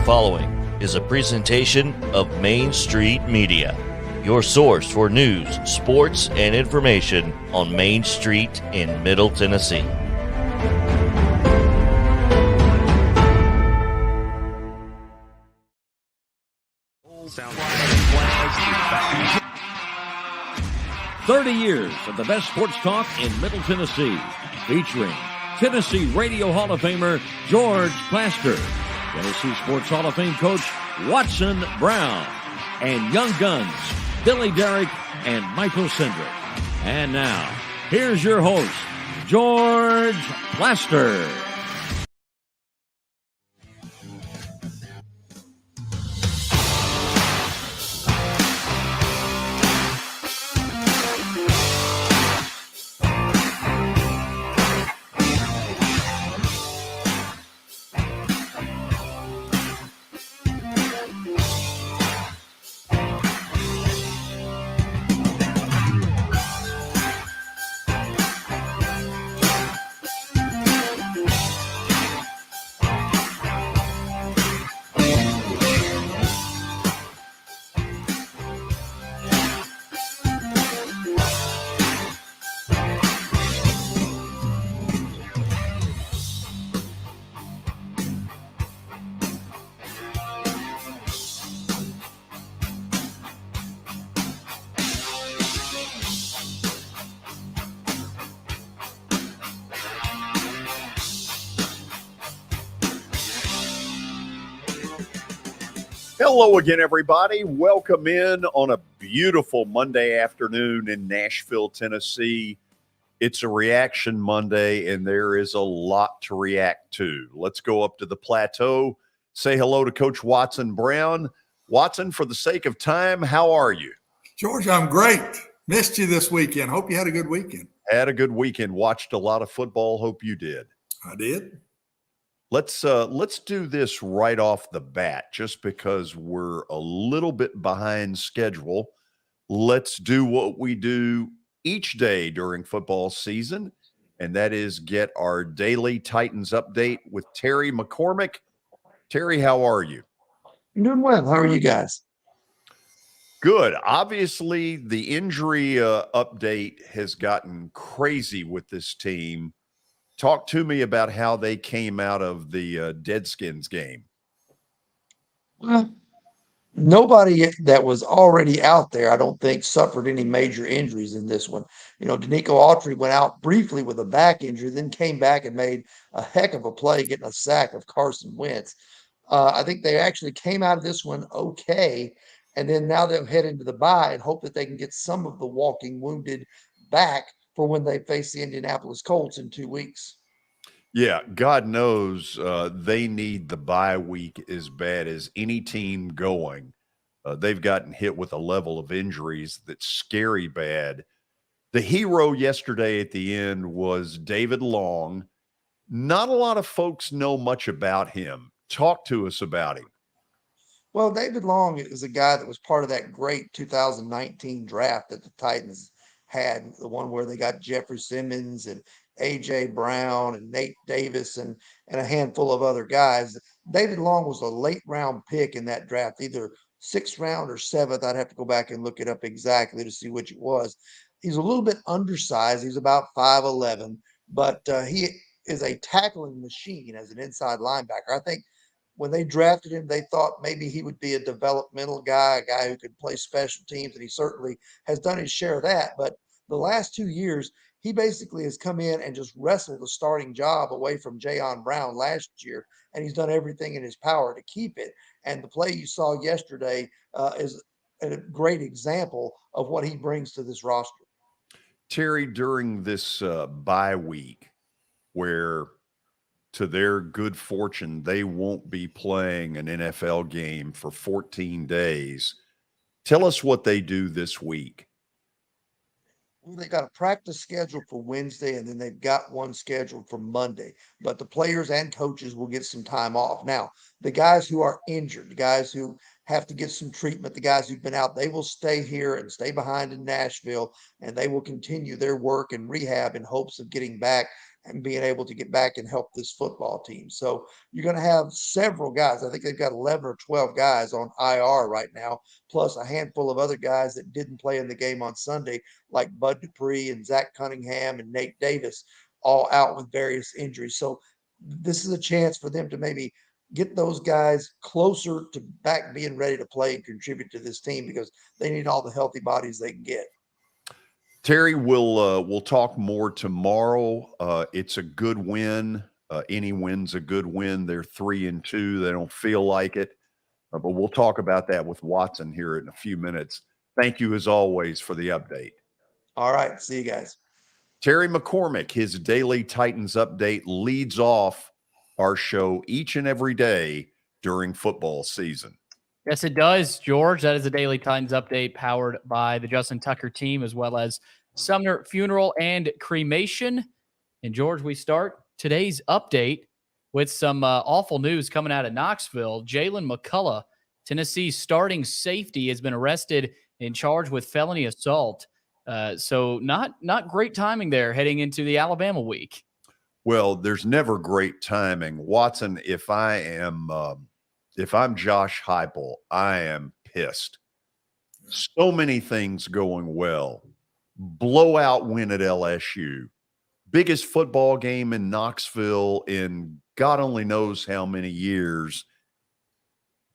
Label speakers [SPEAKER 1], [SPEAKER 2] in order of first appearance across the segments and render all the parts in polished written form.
[SPEAKER 1] following is a presentation of Main Street Media, your source for news, sports, and information on Main Street in Middle Tennessee.
[SPEAKER 2] Sound 30 years of the best sports talk in Middle Tennessee, featuring Tennessee Radio Hall of Famer George Plaster, Tennessee Sports Hall of Fame coach Watson Brown, and Young Guns Billy Derrick and Michael Cindric. And now, here's your host, George Plaster.
[SPEAKER 3] Hello again, everybody. Welcome in on a beautiful Monday afternoon in Nashville, Tennessee. It's a Reaction Monday, and there is a lot to react to. Let's go up to the plateau, say hello to Coach Watson Brown. Watson, for the sake of time, how are you?
[SPEAKER 4] George, I'm great. Missed you this weekend. Hope you had a good weekend.
[SPEAKER 3] Had a good weekend. Watched a lot of football. Hope you did.
[SPEAKER 4] I did.
[SPEAKER 3] Let's do this right off the bat, just because we're a little bit behind schedule. Let's do what we do each day during football season, and that is get our daily Titans update with Terry McCormick. Terry, how are you?
[SPEAKER 5] I'm doing well. How are you guys?
[SPEAKER 3] Good. Obviously, the injury update has gotten crazy with this team. Talk to me about how they came out of the Deadskins game.
[SPEAKER 5] Well, nobody that was already out there, I don't think, suffered any major injuries in this one. You know, Danico Autry went out briefly with a back injury, then came back and made a heck of a play, getting a sack of Carson Wentz. I think they actually came out of this one okay, and then now they'll head into the bye and hope that they can get some of the walking wounded back for when they face the Indianapolis Colts in 2 weeks.
[SPEAKER 3] Yeah, God knows they need the bye week as bad as any team going. They've gotten hit with a level of injuries that's scary bad. The hero yesterday at the end was David Long. Not a lot of folks know much about him. Talk to us about him.
[SPEAKER 5] Well, David Long is a guy that was part of that great 2019 draft that the Titans had, the one where they got Jeffrey Simmons and A.J. Brown and Nate Davis and a handful of other guys. David Long was a late round pick in that draft, either 6th round or 7th. I'd have to go back and look it up exactly to see which it was. He's a little bit undersized. He's about 5'11", but he is a tackling machine as an inside linebacker. I think when they drafted him, they thought maybe he would be a developmental guy, a guy who could play special teams, and he certainly has done his share of that. But the last 2 years, he basically has come in and just wrestled the starting job away from Jayon Brown last year, and he's done everything in his power to keep it. And the play you saw yesterday is a great example of what he brings to this roster.
[SPEAKER 3] Terry, during this bye week, where to their good fortune, they won't be playing an NFL game for 14 days. Tell us what they do this week.
[SPEAKER 5] Well, they got a practice scheduled for Wednesday, and then they've got one scheduled for Monday. But the players and coaches will get some time off. Now, the guys who are injured, the guys who have to get some treatment, the guys who've been out, they will stay here and stay behind in Nashville, and they will continue their work and rehab in hopes of getting back and being able to get back and help this football team. So you're going to have several guys. I think they've got 11 or 12 guys on IR right now, plus a handful of other guys that didn't play in the game on Sunday, like Bud Dupree and Zach Cunningham and Nate Davis, all out with various injuries. So this is a chance for them to maybe get those guys closer to back being ready to play and contribute to this team, because they need all the healthy bodies they can get.
[SPEAKER 3] Terry, we'll talk more tomorrow. It's a good win. Any win's a good win. They're 3-2. They don't feel like it, but we'll talk about that with Watson here in a few minutes. Thank you, as always, for the update.
[SPEAKER 5] All right. See you guys.
[SPEAKER 3] Terry McCormick, his daily Titans update, leads off our show each and every day during football season.
[SPEAKER 6] Yes, it does, George. That is a daily Titans update powered by the Justin Tucker team, as well as Sumner Funeral and Cremation. And, George, we start today's update with some awful news coming out of Knoxville. Jaylen McCollough, Tennessee's starting safety, has been arrested and charged with felony assault. So not great timing there heading into the Alabama week.
[SPEAKER 3] Well, there's never great timing. Watson, if I'm Josh Heupel, I am pissed. So many things going well. Blowout win at LSU. Biggest football game in Knoxville in God only knows how many years.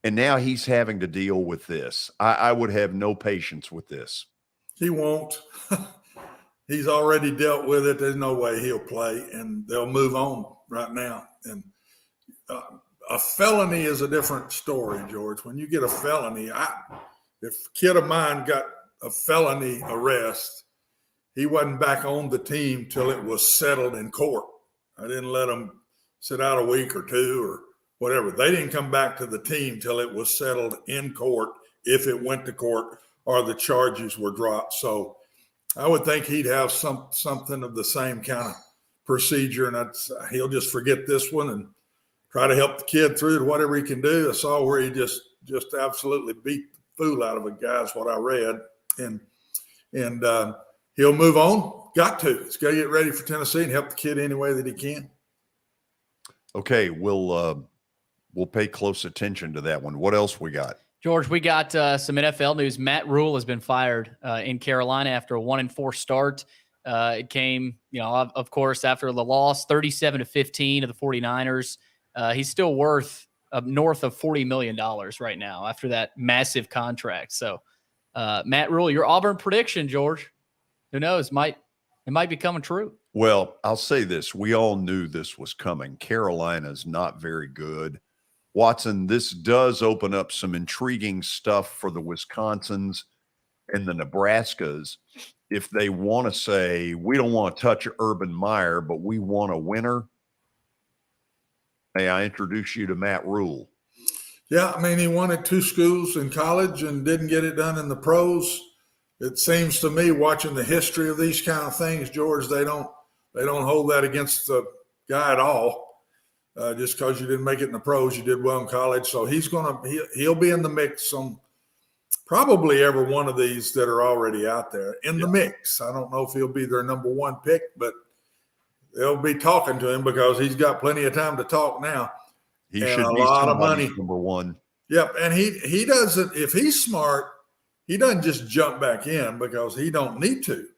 [SPEAKER 3] And now he's having to deal with this. I would have no patience with this.
[SPEAKER 4] He won't. He's already dealt with it. There's no way he'll play, and they'll move on right now. And a felony is a different story, George. When you get a felony, if a kid of mine got a felony arrest, he wasn't back on the team till it was settled in court. I didn't let him sit out a week or two or whatever. They didn't come back to the team till it was settled in court, if it went to court or the charges were dropped. So I would think he'd have something of the same kind of procedure, and he'll just forget this one and try to help the kid through to whatever he can do. I saw where he just absolutely beat the fool out of a guy, is what I read, and he'll move on. Got to. He's got to get ready for Tennessee and help the kid any way that he can.
[SPEAKER 3] Okay, we'll pay close attention to that one. What else we got?
[SPEAKER 6] George, we got some NFL news. Matt Rule has been fired in Carolina after a 1-4 start. It came, of course, after the loss, 37-15 of the 49ers. He's still worth north of $40 million right now after that massive contract. So, Matt Rule, your Auburn prediction, George, who knows? It might be coming true.
[SPEAKER 3] Well, I'll say this. We all knew this was coming. Carolina's not very good. Watson, this does open up some intriguing stuff for the Wisconsins and the Nebraskas if they want to say, we don't want to touch Urban Meyer, but we want a winner. May I introduce you to Matt Rule?
[SPEAKER 4] Yeah, I mean, he wanted 2 schools in college and didn't get it done in the pros. It seems to me, watching the history of these kind of things, George, they don't hold that against the guy at all. Just because you didn't make it in the pros, you did well in college. So he'll be in the mix on probably every one of these that are already out there in the mix. I don't know if he'll be their number 1 pick, but they'll be talking to him because he's got plenty of time to talk now.
[SPEAKER 3] He
[SPEAKER 4] and
[SPEAKER 3] should
[SPEAKER 4] a
[SPEAKER 3] be
[SPEAKER 4] lot of money.
[SPEAKER 3] Number 1.
[SPEAKER 4] Yep, and he doesn't. If he's smart, he doesn't just jump back in because he don't need to.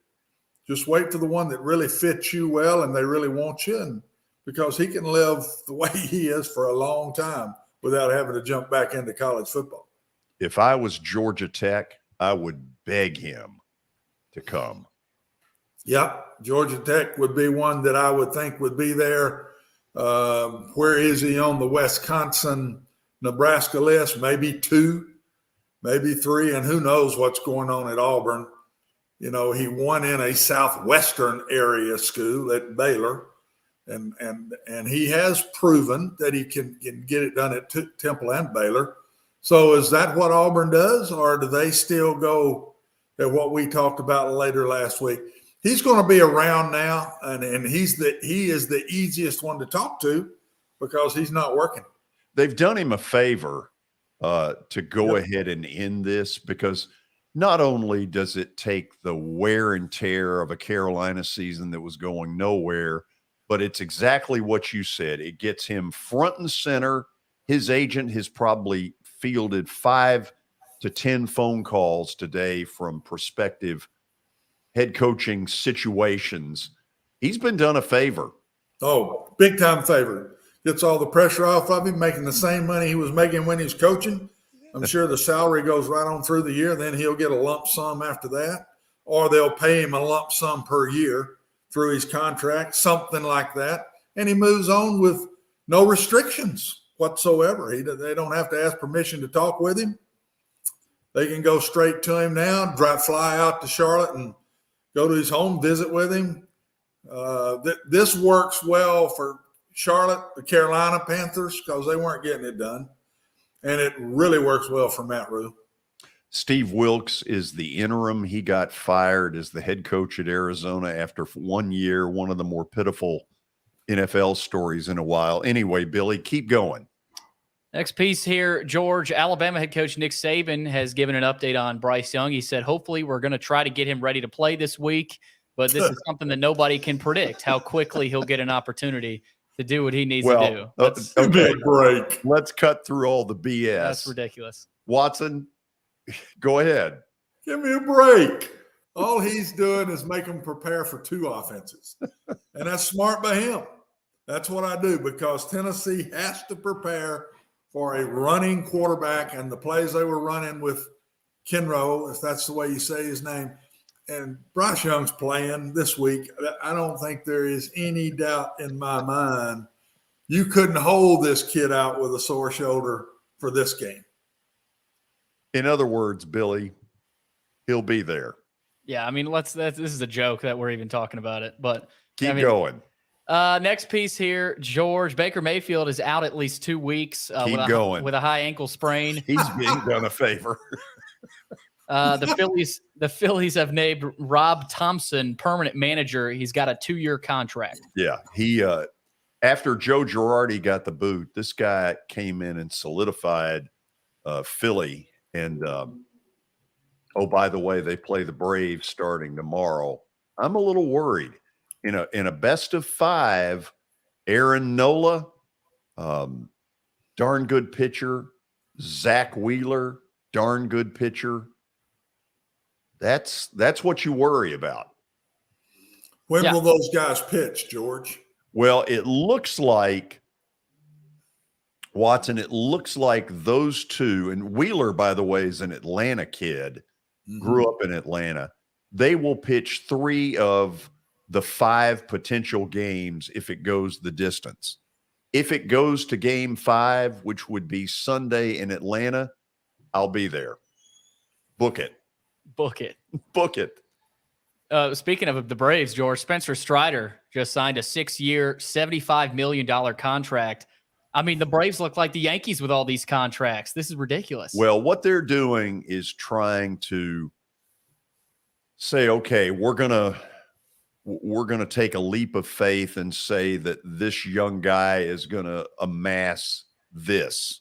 [SPEAKER 4] Just wait for the one that really fits you well and they really want you, and because he can live the way he is for a long time without having to jump back into college football.
[SPEAKER 3] If I was Georgia Tech, I would beg him to come.
[SPEAKER 4] Yep, Georgia Tech would be one that I would think would be there. Where is he on the Wisconsin-Nebraska list? Maybe 2, maybe 3, and who knows what's going on at Auburn. He won in a southwestern area school at Baylor. And he has proven that he can get it done at Temple and Baylor. So is that what Auburn does, or do they still go at what we talked about later last week? He's going to be around now, and he is the easiest one to talk to because he's not working.
[SPEAKER 3] They've done him a favor to go ahead and end this, because not only does it take the wear and tear of a Carolina season that was going nowhere, but it's exactly what you said. It gets him front and center. His agent has probably fielded 5 to 10 phone calls today from prospective head coaching situations. He's been done a favor.
[SPEAKER 4] Oh, big time favor. Gets all the pressure off of him, making the same money he was making when he's coaching. I'm sure the salary goes right on through the year. Then he'll get a lump sum after that, or they'll pay him a lump sum per year through his contract, something like that. And he moves on with no restrictions whatsoever. They don't have to ask permission to talk with him. They can go straight to him now, fly out to Charlotte and go to his home, visit with him. This works well for Charlotte, the Carolina Panthers, because they weren't getting it done. And it really works well for Matt Rule.
[SPEAKER 3] Steve Wilkes is the interim. He got fired as the head coach at Arizona after 1 year, one of the more pitiful NFL stories in a while. Anyway, Billy, keep going.
[SPEAKER 6] Next piece here, George. Alabama head coach Nick Saban has given an update on Bryce Young. He said, hopefully we're going to try to get him ready to play this week, but this is something that nobody can predict, how quickly he'll get an opportunity to do what he needs to do.
[SPEAKER 3] Okay, break. Let's cut through all the BS.
[SPEAKER 6] That's ridiculous.
[SPEAKER 3] Watson, go ahead.
[SPEAKER 4] Give me a break. All he's doing is make them prepare for 2 offenses. And that's smart by him. That's what I do, because Tennessee has to prepare for a running quarterback, and the plays they were running with Kenro, if that's the way you say his name, and Bryce Young's playing this week. I don't think there is any doubt in my mind you couldn't hold this kid out with a sore shoulder for this game.
[SPEAKER 3] In other words, Billy, he'll be there.
[SPEAKER 6] Yeah, I mean, this is a joke that we're even talking about it, but
[SPEAKER 3] keep going.
[SPEAKER 6] Next piece here, George. Baker Mayfield is out at least 2 weeks with a high ankle sprain.
[SPEAKER 3] He's being done a favor.
[SPEAKER 6] The Phillies have named Rob Thompson permanent manager. He's got a 2-year contract.
[SPEAKER 3] Yeah, he after Joe Girardi got the boot, this guy came in and solidified Philly. And oh, by the way, they play the Braves starting tomorrow. I'm a little worried. In a best of 5, Aaron Nola, darn good pitcher. Zach Wheeler, darn good pitcher. That's what you worry about.
[SPEAKER 4] When will those guys pitch, George?
[SPEAKER 3] Well, it looks like, Watson, those 2, and Wheeler, by the way, is an Atlanta kid, grew up in Atlanta. They will pitch 3 of the 5 potential games if it goes the distance. If it goes to game 5, which would be Sunday in Atlanta, I'll be there. Book it.
[SPEAKER 6] Book it.
[SPEAKER 3] Book it.
[SPEAKER 6] Speaking of the Braves, George, Spencer Strider just signed a 6-year, $75 million contract. I mean, the Braves look like the Yankees with all these contracts. This is ridiculous.
[SPEAKER 3] Well, what they're doing is trying to say, okay, we're going to take a leap of faith and say that this young guy is going to amass this.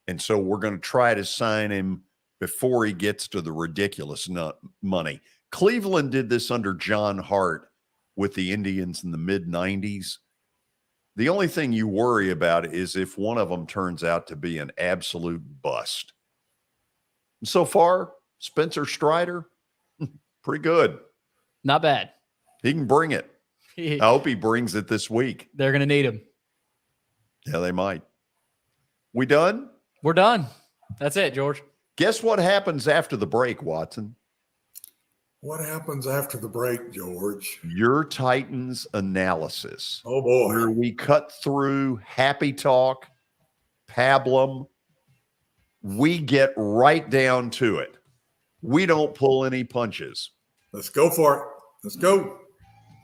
[SPEAKER 3] And so we're going to try to sign him before he gets to the ridiculous money. Cleveland did this under John Hart with the Indians in the mid-90s. The only thing you worry about is if one of them turns out to be an absolute bust. And so far, Spencer Strider, pretty good.
[SPEAKER 6] Not bad.
[SPEAKER 3] He can bring it. I hope he brings it this week.
[SPEAKER 6] They're going to need him.
[SPEAKER 3] Yeah, they might. We done?
[SPEAKER 6] We're done. That's it, George.
[SPEAKER 3] Guess what happens after the break, Watson?
[SPEAKER 4] What happens after the break, George?
[SPEAKER 3] Your Titans analysis.
[SPEAKER 4] Oh, boy.
[SPEAKER 3] Where we cut through Happy Talk, Pablum. We get right down to it. We don't pull any punches.
[SPEAKER 4] Let's go for it. Let's go.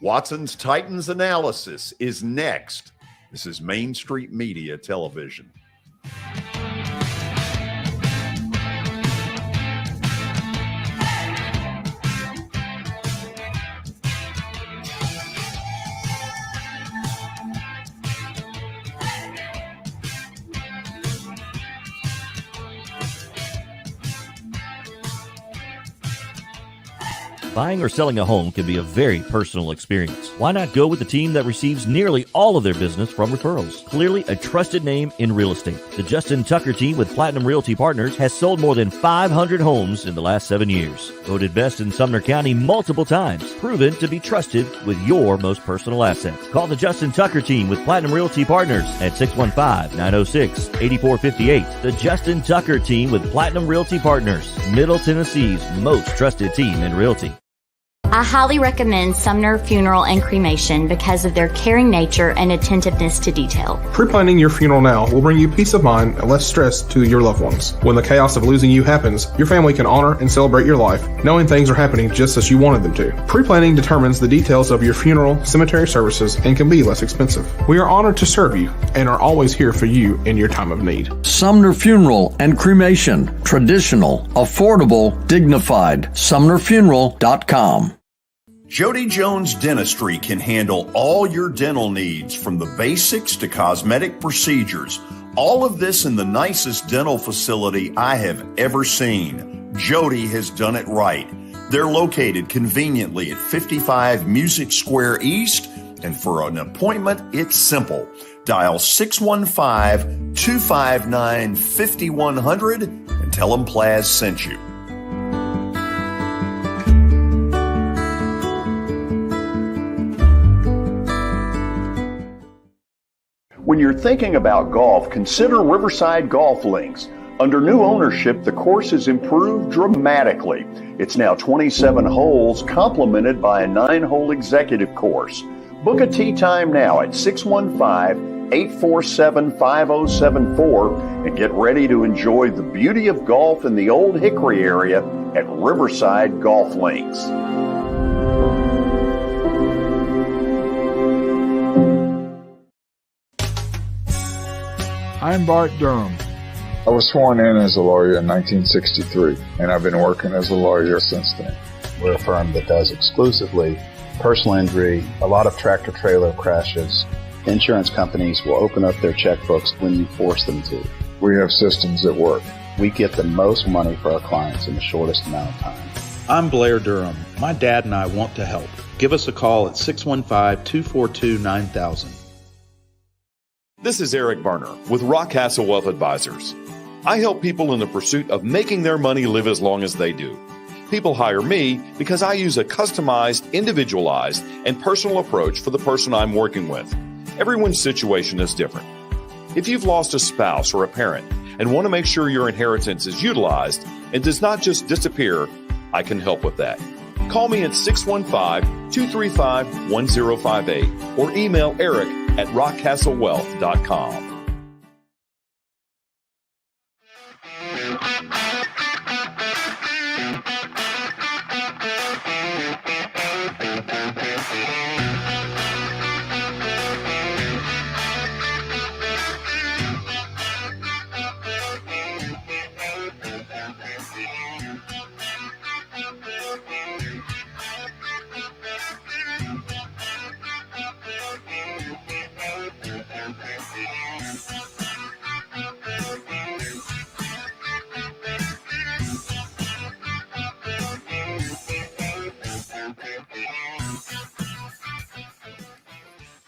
[SPEAKER 3] Watson's Titans analysis is next. This is Main Street Media Television.
[SPEAKER 1] Buying or selling a home can be a very personal experience. Why not go with the team that receives nearly all of their business from referrals? Clearly a trusted name in real estate. The Justin Tucker team with Platinum Realty Partners has sold more than 500 homes in the last 7 years. Voted best in Sumner County multiple times. Proven to be trusted with your most personal assets. Call the Justin Tucker team with Platinum Realty Partners at 615-906-8458. The Justin Tucker team with Platinum Realty Partners, Middle Tennessee's most trusted team in realty.
[SPEAKER 7] I highly recommend Sumner Funeral and Cremation because of their caring nature and attentiveness to detail.
[SPEAKER 8] Pre-planning your funeral now will bring you peace of mind and less stress to your loved ones. When the chaos of losing you happens, your family can honor and celebrate your life, knowing things are happening just as you wanted them to. Pre-planning determines the details of your funeral, cemetery services, and can be less expensive. We are honored to serve you and are always here for you in your time of need.
[SPEAKER 9] Sumner Funeral and Cremation. Traditional, affordable, dignified. SumnerFuneral.com.
[SPEAKER 3] Jody Jones Dentistry can handle all your dental needs, from the basics to cosmetic procedures. All of this in the nicest dental facility I have ever seen. Jody has done it right. They're located conveniently at 55 Music Square East, and for an appointment, it's simple. Dial 615-259-5100 and tell them Plaz sent you. When you're thinking about golf, consider Riverside Golf Links. Under new ownership, the course has improved dramatically. It's now 27 holes, complemented by a 9-hole executive course. Book a tee time now at 615-847-5074 and get ready to enjoy the beauty of golf in the Old Hickory area at Riverside Golf Links.
[SPEAKER 10] I'm Bart Durham. I was sworn in as a lawyer in 1963, and I've been working as a lawyer since then.
[SPEAKER 11] We're a firm that does exclusively personal injury, a lot of tractor-trailer crashes. Insurance companies will open up their checkbooks when you force them to.
[SPEAKER 10] We have systems that work.
[SPEAKER 11] We get the most money for our clients in the shortest amount of time.
[SPEAKER 12] I'm Blair Durham. My dad and I want to help. Give us a call at 615-242-9000.
[SPEAKER 13] This is Eric Berner with Rockcastle Wealth Advisors. I help people in the pursuit of making their money live as long as they do. People hire me because I use a customized, individualized, and personal approach for the person I'm working with. Everyone's situation is different. If you've lost a spouse or a parent and want to make sure your inheritance is utilized and does not just disappear, I can help with that. Call me at 615-235-1058 or email Eric at rockcastlewealth.com.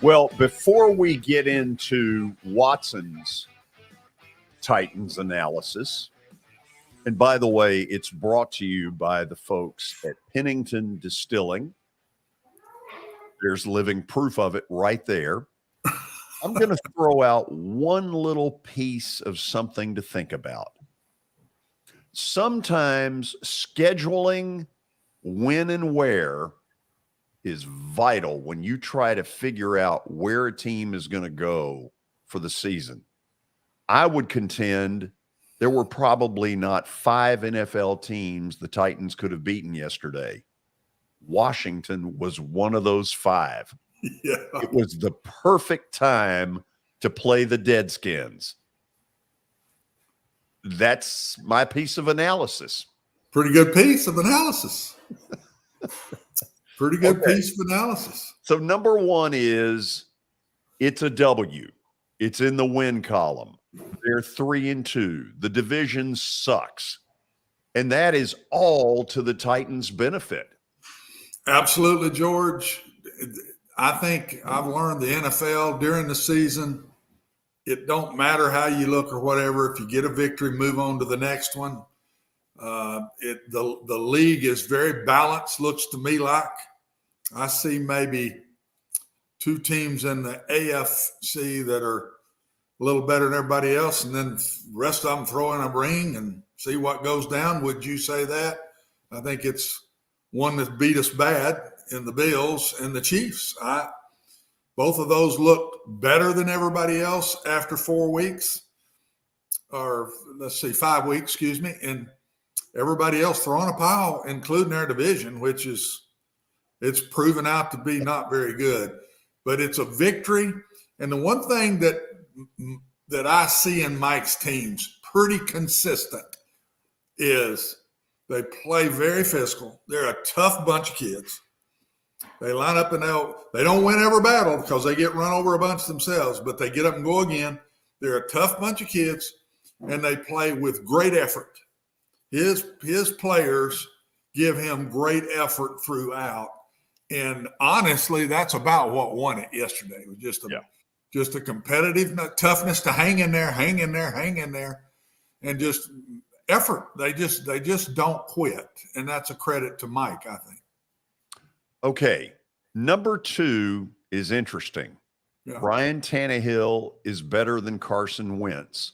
[SPEAKER 13] Well, before we get into Watson's Titans analysis, and by the way, it's brought to you by the folks at Pennington Distilling. There's living proof of it right there. I'm going to throw out one little piece of something to think about. Sometimes scheduling when and where is vital when you try to figure out where a team is going to go for the season. I would contend there were probably not 5 NFL teams the Titans could have beaten yesterday. Washington was one of those 5. Yeah. It was the perfect time to play the Deadskins. That's my piece of analysis.
[SPEAKER 4] Pretty good piece of analysis. Pretty good piece of analysis.
[SPEAKER 3] So number one is it's a W. It's in the win column. They're 3-2. The division sucks. And that is all to the Titans' benefit.
[SPEAKER 4] Absolutely, George. I think I've learned the NFL during the season, it don't matter how you look or whatever. If you get a victory, move on to the next one. The league is very balanced, looks to me like. I see maybe two teams in the AFC that are a little better than everybody else, and then the rest of them throw in a ring and see what goes down. Would you say that? I think it's one that beat us bad in the Bills and the Chiefs. Both of those looked better than everybody else after 4 weeks, or let's see, 5 weeks, excuse me, and everybody else throwing a pile, including our division, which is it's proven out to be not very good. But it's a victory. And the one thing that I see in Mike's teams pretty consistent is they play very physical. They're a tough bunch of kids. They line up and they don't win every battle because they get run over a bunch themselves, but they get up and go again. They're a tough bunch of kids, and they play with great effort. His players give him great effort throughout. And honestly, that's about what won it yesterday. It was just a competitive toughness to hang in there, and just effort. They just don't quit. And that's a credit to Mike, I think.
[SPEAKER 3] Okay. Number 2 is interesting.
[SPEAKER 4] Yeah.
[SPEAKER 3] Ryan Tannehill is better than Carson Wentz.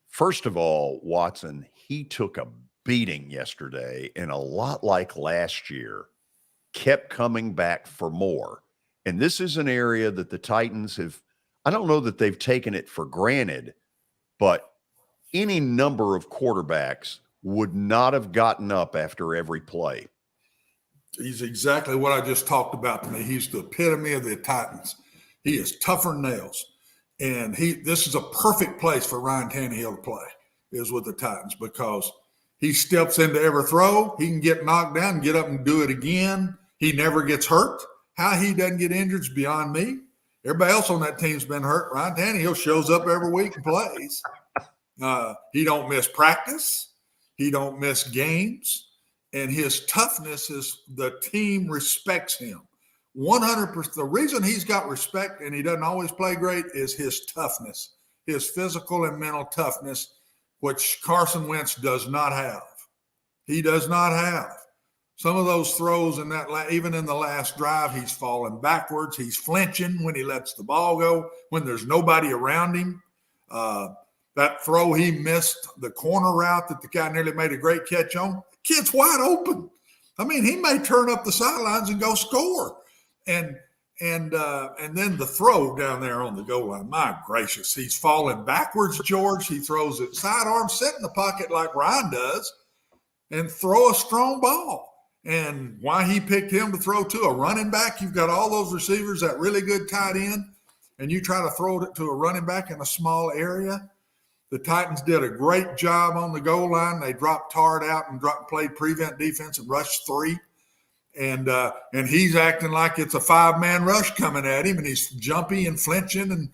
[SPEAKER 3] First of all, Watson, he took a beating yesterday, and a lot like last year, kept coming back for more. And this is an area that the Titans I don't know that they've taken it for granted, but any number of quarterbacks would not have gotten up after every play.
[SPEAKER 4] He's exactly what I just talked about to me. He's the epitome of the Titans. He is tougher than nails. And this is a perfect place for Ryan Tannehill to play, is with the Titans, because he steps into every throw. He can get knocked down and get up and do it again. He never gets hurt. How he doesn't get injured is beyond me. Everybody else on that team's been hurt. Ryan Tannehill shows up every week and plays. He don't miss practice. He don't miss games. And his toughness is the team respects him. 100%. The reason he's got respect and he doesn't always play great is his toughness, his physical and mental toughness, which Carson Wentz does not have. He does not have. Some of those throws in that, even in the last drive, he's falling backwards. He's flinching when he lets the ball go, when there's nobody around him. That throw he missed, the corner route that the guy nearly made a great catch on, kid's wide open. I mean, he may turn up the sidelines and go score. And then the throw down there on the goal line, my gracious, he's falling backwards, George. He throws it sidearm, sit in the pocket like Ryan does, and throw a strong ball. And why he picked him to throw to a running back, you've got all those receivers, that really good tight end, and you try to throw it to a running back in a small area. The Titans did a great job on the goal line. They dropped Tard out and played prevent defense and rushed 3. And he's acting like it's a 5-man rush coming at him, and he's jumpy and flinching,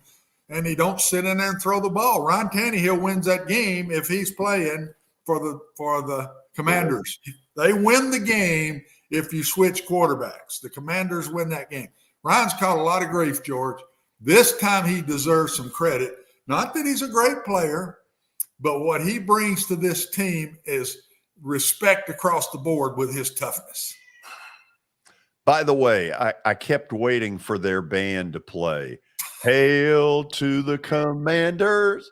[SPEAKER 4] and he don't sit in there and throw the ball. Ryan Tannehill wins that game if he's playing for the Commanders. They win the game if you switch quarterbacks. The Commanders win that game. Ryan's caught a lot of grief, George. This time he deserves some credit. Not that he's a great player, but what he brings to this team is respect across the board with his toughness.
[SPEAKER 3] By the way, I kept waiting for their band to play. Hail to the Commanders.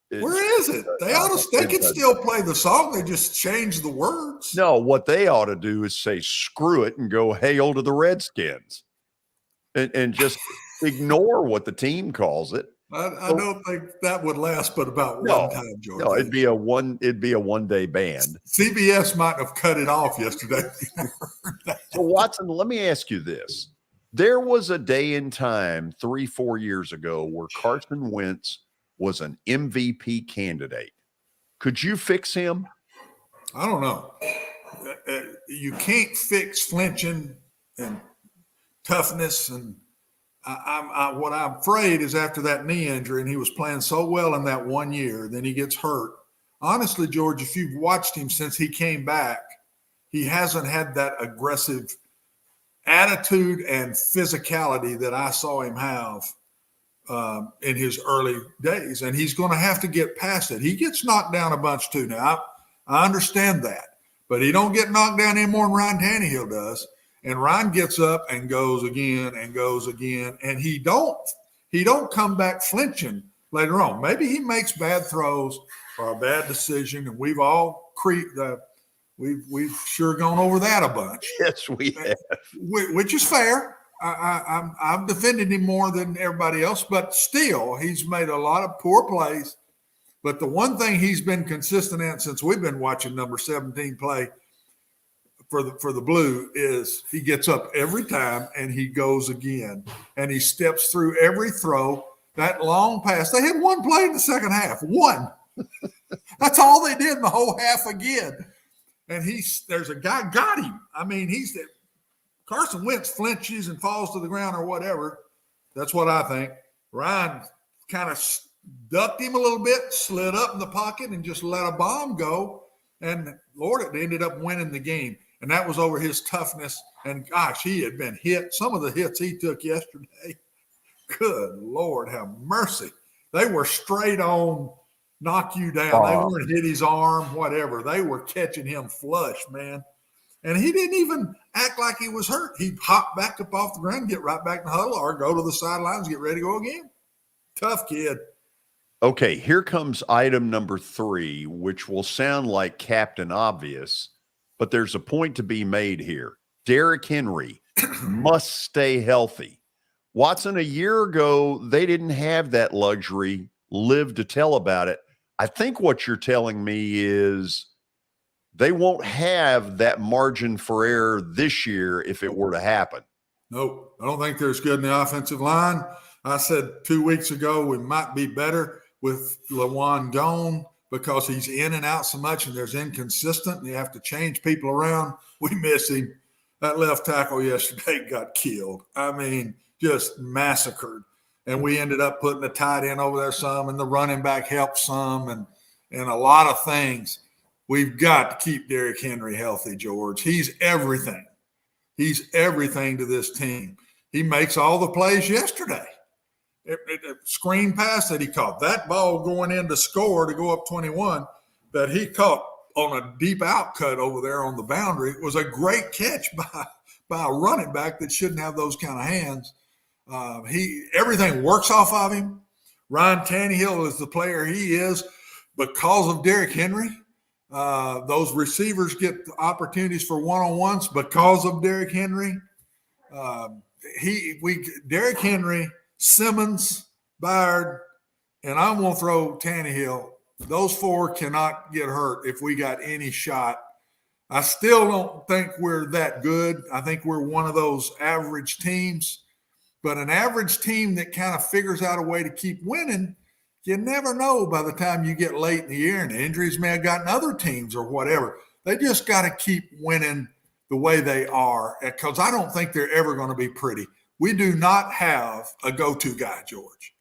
[SPEAKER 4] Where is it? They can still play the song. They just change the words.
[SPEAKER 3] No, what they ought to do is say, screw it, and go, hail to the Redskins. And just ignore what the team calls it.
[SPEAKER 4] I don't think that would last but about one time, George.
[SPEAKER 3] No, it'd be a one-day band.
[SPEAKER 4] CBS might have cut it off yesterday.
[SPEAKER 3] So, Watson, let me ask you this. There was a day in time 3-4 years ago where Carson Wentz was an MVP candidate. Could you fix him?
[SPEAKER 4] I don't know. You can't fix flinching and toughness, and what I'm afraid is after that knee injury, and he was playing so well in that 1 year, then he gets hurt. Honestly, George, if you've watched him since he came back, he hasn't had that aggressive attitude and physicality that I saw him have in his early days, and he's going to have to get past it. He gets knocked down a bunch too. Now, I understand that, but he don't get knocked down any more than Ryan Tannehill does. And Ryan gets up and goes again, and he don't come back flinching later on. Maybe he makes bad throws or a bad decision, and we've all we've sure gone over that a bunch.
[SPEAKER 3] Yes, we have.
[SPEAKER 4] Which is fair. I've defended him more than everybody else, but still, he's made a lot of poor plays. But the one thing he's been consistent at since we've been watching number 17 play for the Blue is he gets up every time and he goes again, and he steps through every throw. That long pass, they had one play in the second half. One. That's all they did in the whole half again. And there's a guy got him. I mean, Carson Wentz flinches and falls to the ground or whatever. That's what I think. Ryan kind of ducked him a little bit, slid up in the pocket, and just let a bomb go. And, Lord, it ended up winning the game. And that was over his toughness. And, gosh, he had been hit. Some of the hits he took yesterday, good Lord, have mercy. They were straight on knock you down. They weren't hit his arm, whatever. They were catching him flush, man. And he didn't even act like he was hurt. He'd hop back up off the ground, get right back in the huddle, or go to the sidelines, get ready to go again. Tough kid.
[SPEAKER 3] Okay, here comes item number 3, which will sound like Captain Obvious, but there's a point to be made here. Derrick Henry must stay healthy. Watson, a year ago, they didn't have that luxury. Live to tell about it. I think what you're telling me is they won't have that margin for error this year if it were to happen.
[SPEAKER 4] Nope. I don't think there's good in the offensive line. I said 2 weeks ago we might be better with Lawan gone because he's in and out so much and there's inconsistent and you have to change people around. We miss him. That left tackle yesterday got killed. I mean, just massacred. And we ended up putting the tight end over there some, and the running back helped some, and a lot of things. We've got to keep Derrick Henry healthy, George. He's everything. He's everything to this team. He makes all the plays yesterday. Screen pass that he caught, that ball going in to score to go up 21 that he caught on a deep out cut over there on the boundary was a great catch by a running back that shouldn't have those kind of hands. Everything works off of him. Ryan Tannehill is the player he is because of Derrick Henry. Those receivers get opportunities for one-on-ones because of Derrick Henry. Derrick Henry, Simmons, Byard, and I'm going to throw Tannehill. Those 4 cannot get hurt if we got any shot. I still don't think we're that good. I think we're one of those average teams. But an average team that kind of figures out a way to keep winning, you never know by the time you get late in the year, and injuries may have gotten other teams or whatever. They just got to keep winning the way they are, because I don't think they're ever going to be pretty. We do not have a go-to guy, George.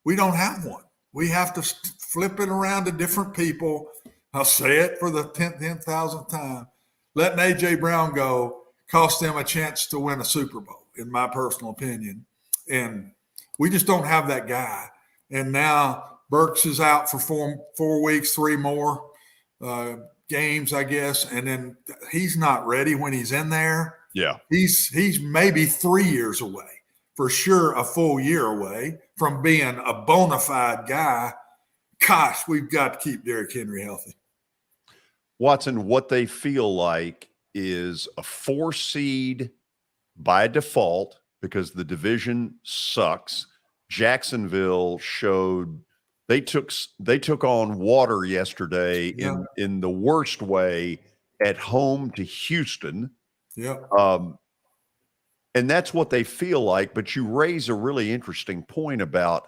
[SPEAKER 4] We don't have one. We have to flip it around to different people. I'll say it for the 10,000th time. Letting A.J. Brown go cost them a chance to win a Super Bowl, in my personal opinion. And we just don't have that guy. And now Burks is out for 4 weeks, 3 more games, I guess. And then he's not ready when he's in there.
[SPEAKER 3] Yeah.
[SPEAKER 4] He's maybe 3 years away, for sure a full year away from being a bona fide guy. Gosh, we've got to keep Derrick Henry healthy.
[SPEAKER 3] Watson, what they feel like is a 4 seed by default because the division sucks. Jacksonville showed they took on water yesterday in the worst way at home to Houston.
[SPEAKER 4] Yeah.
[SPEAKER 3] And that's what they feel like. But you raise a really interesting point about,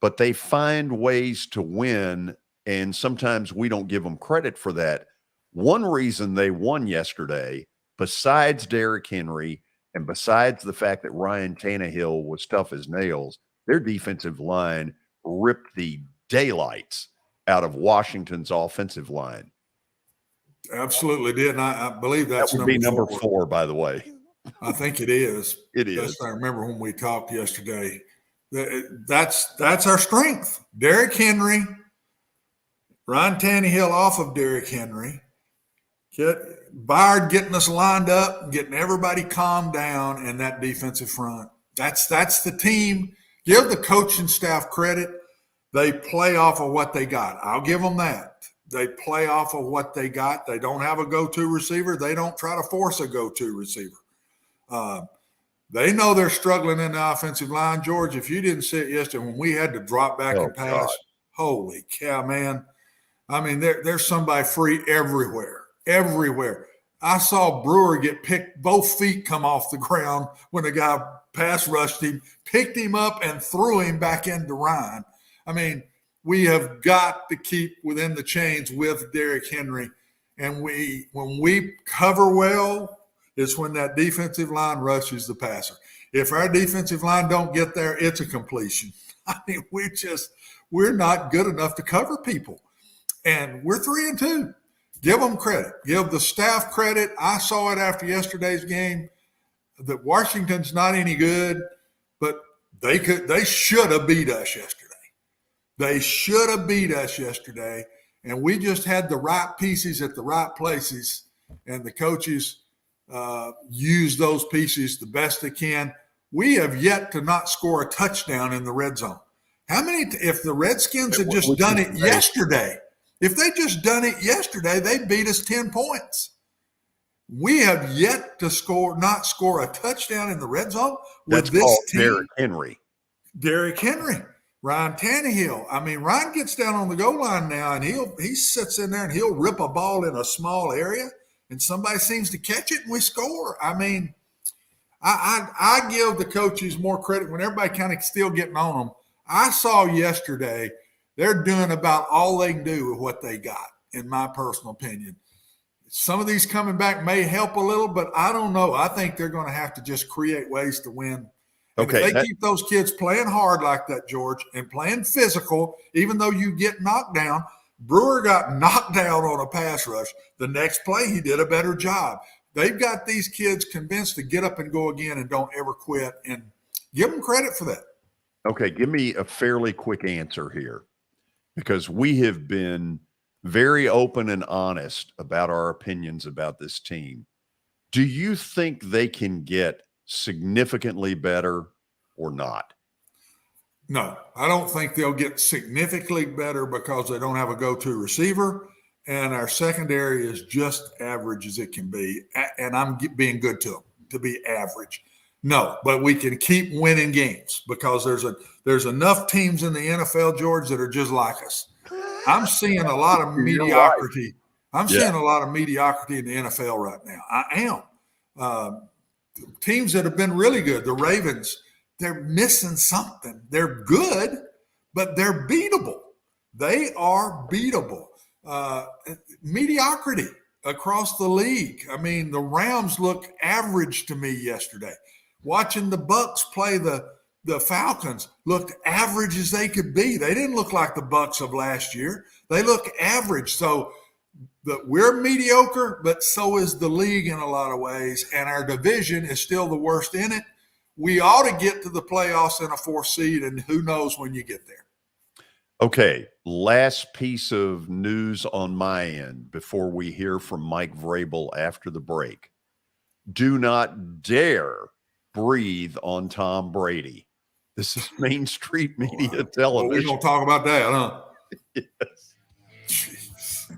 [SPEAKER 3] but they find ways to win, and sometimes we don't give them credit for that. One reason they won yesterday, besides Derrick Henry and besides the fact that Ryan Tannehill was tough as nails, their defensive line ripped the daylights out of Washington's offensive line.
[SPEAKER 4] Absolutely did. And I believe that's
[SPEAKER 3] that would be number 4, by the way.
[SPEAKER 4] I think it is.
[SPEAKER 3] It is.
[SPEAKER 4] I remember when we talked yesterday. That's our strength. Derrick Henry, Ryan Tannehill off of Derrick Henry, Byard getting us lined up, getting everybody calmed down, and that defensive front. That's the team. Give the coaching staff credit. They play off of what they got. I'll give them that. They play off of what they got. They don't have a go-to receiver. They don't try to force a go-to receiver. They know they're struggling in the offensive line. George, if you didn't see it yesterday when we had to drop back and pass, God. Holy cow, man. I mean, there's somebody free everywhere. I saw Brewer get picked, both feet come off the ground when the guy pass rushed him, picked him up and threw him back into Ryan. I mean, we have got to keep within the chains with Derrick Henry. And when we cover well, it's when that defensive line rushes the passer. If our defensive line don't get there, it's a completion. I mean, we're not good enough to cover people. And we're 3-2. Give them credit. Give the staff credit. I saw it after yesterday's game that Washington's not any good, but they should have beat us yesterday. They should have beat us yesterday, and we just had the right pieces at the right places, and the coaches use those pieces the best they can. We have yet to not score a touchdown in the red zone. How many? If the Redskins had just done it yesterday, if they just done it yesterday, they beat us 10 points. We have yet to not score a touchdown in the red zone with this team. Derrick Henry, Ryan Tannehill. I mean, Ryan gets down on the goal line now, and he sits in there and he'll rip a ball in a small area, and somebody seems to catch it and we score. I mean, I give the coaches more credit when everybody kind of still getting on them. I saw yesterday they're doing about all they can do with what they got, in my personal opinion. Some of these coming back may help a little, but I don't know. I think they're going to have to just create ways to win. And if they keep those kids playing hard like that, George, and playing physical, even though you get knocked down, Brewer got knocked down on a pass rush. The next play, he did a better job. They've got these kids convinced to get up and go again and don't ever quit, and give them credit for that.
[SPEAKER 3] Okay, give me a fairly quick answer here, because we have been very open and honest about our opinions about this team. Do you think they can get significantly better or not?
[SPEAKER 4] No, I don't think they'll get significantly better because they don't have a go-to receiver, and our secondary is just average as it can be, and I'm being good to them to be average. No, but we can keep winning games because there's enough teams in the NFL, George, that are just like us. I'm seeing a lot of mediocrity. Seeing a lot of mediocrity in the NFL right now. I am. Teams that have been really good, the Ravens, they're missing something. They're good, but they're beatable. They are beatable. Mediocrity across the league. I mean, the Rams look average to me yesterday. Watching the Bucks play the Falcons looked average as they could be. They didn't look like the Bucks of last year. They look average. So we're mediocre, but so is the league in a lot of ways, and our division is still the worst in it. We ought to get to the playoffs in a 4th seed, and who knows when you get there.
[SPEAKER 3] Okay, last piece of news on my end before we hear from Mike Vrabel after the break. Do not dare breathe on Tom Brady. This is Main Street Media Television.
[SPEAKER 4] Well, we're going to talk about that, huh?
[SPEAKER 3] Yes. Jeez.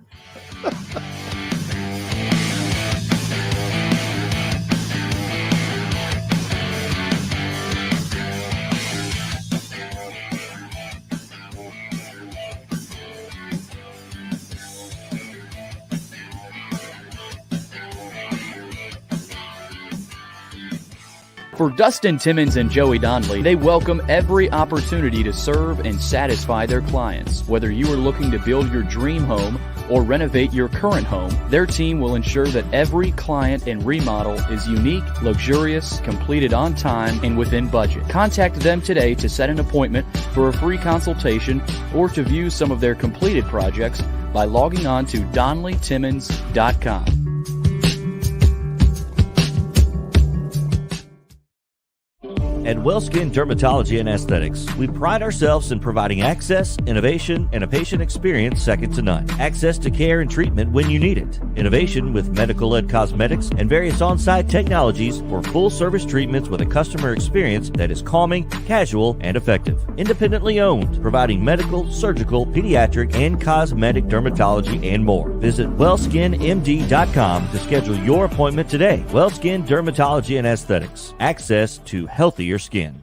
[SPEAKER 6] For Dustin Timmons and Joey Donnelly, they welcome every opportunity to serve and satisfy their clients. Whether you are looking to build your dream home or renovate your current home, their team will ensure that every client and remodel is unique, luxurious, completed on time, and within budget. Contact them today to set an appointment for a free consultation or to view some of their completed projects by logging on to DonnellyTimmons.com.
[SPEAKER 1] At WellSkin Dermatology and Aesthetics, we pride ourselves in providing access, innovation, and a patient experience second to none. Access to care and treatment when you need it. Innovation with medical-led cosmetics and various on-site technologies for full-service treatments with a customer experience that is calming, casual, and effective. Independently owned, providing medical, surgical, pediatric, and cosmetic dermatology and more. Visit wellskinmd.com to schedule your appointment today. WellSkin Dermatology and Aesthetics. Access to healthier skin.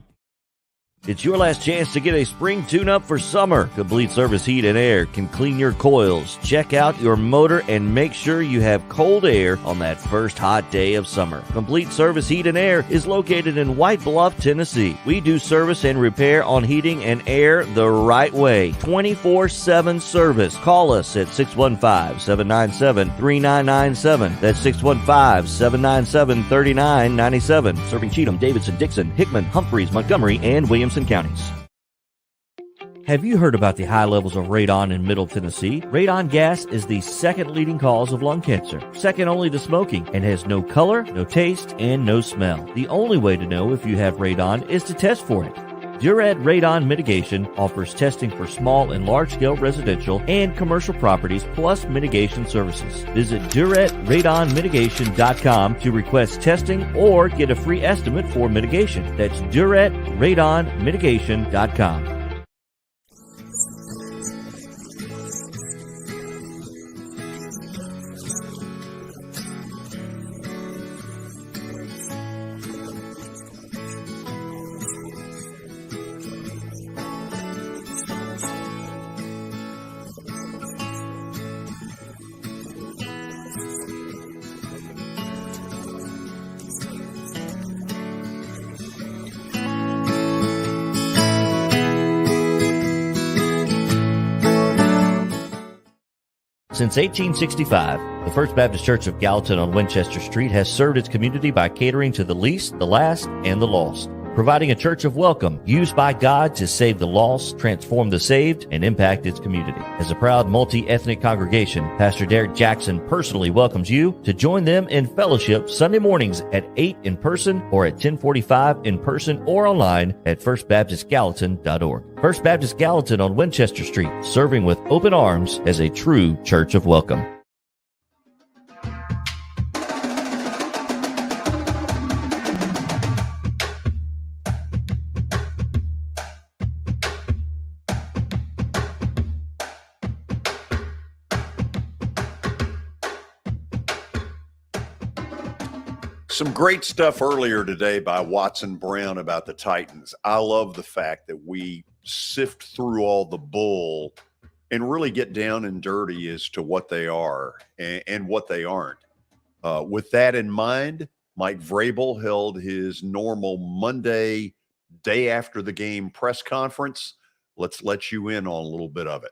[SPEAKER 1] It's your last chance to get a spring tune-up for summer. Complete Service Heat and Air can clean your coils, check out your motor, and make sure you have cold air on that first hot day of summer. Complete Service Heat and Air is located in White Bluff, Tennessee. We do service and repair on heating and air the right way. 24/7 service. Call us at 615-797-3997. That's 615-797-3997. Serving Cheatham, Davidson, Dixon, Hickman, Humphreys, Montgomery, and Williamson counties. Have you heard about the high levels of radon in Middle Tennessee? Radon gas is the second leading cause of lung cancer, second only to smoking, and has no color, no taste, and no smell. The only way to know if you have radon is to test for it. Duret Radon Mitigation offers testing for small and large-scale residential and commercial properties, plus mitigation services. Visit DuretRadonMitigation.com to request testing or get a free estimate for mitigation. That's DuretRadonMitigation.com. Since 1865, the First Baptist Church of Gallatin on Winchester Street has served its community by catering to the least, the last, and the lost, providing a church of welcome used by God to save the lost, transform the saved, and impact its community. As a proud multi-ethnic congregation, Pastor Derek Jackson personally welcomes you to join them in fellowship Sunday mornings at 8 in person or at 10:45 in person or online at firstbaptistgallatin.org. First Baptist Gallatin on Winchester Street, serving with open arms as a true church of welcome.
[SPEAKER 3] Some great stuff earlier today by Watson Brown about the Titans. I love the fact that we sift through all the bull and really get down and dirty as to what they are and what they aren't. With that in mind, Mike Vrabel held his normal Monday, day after the game press conference. Let's let you in on a little bit of it.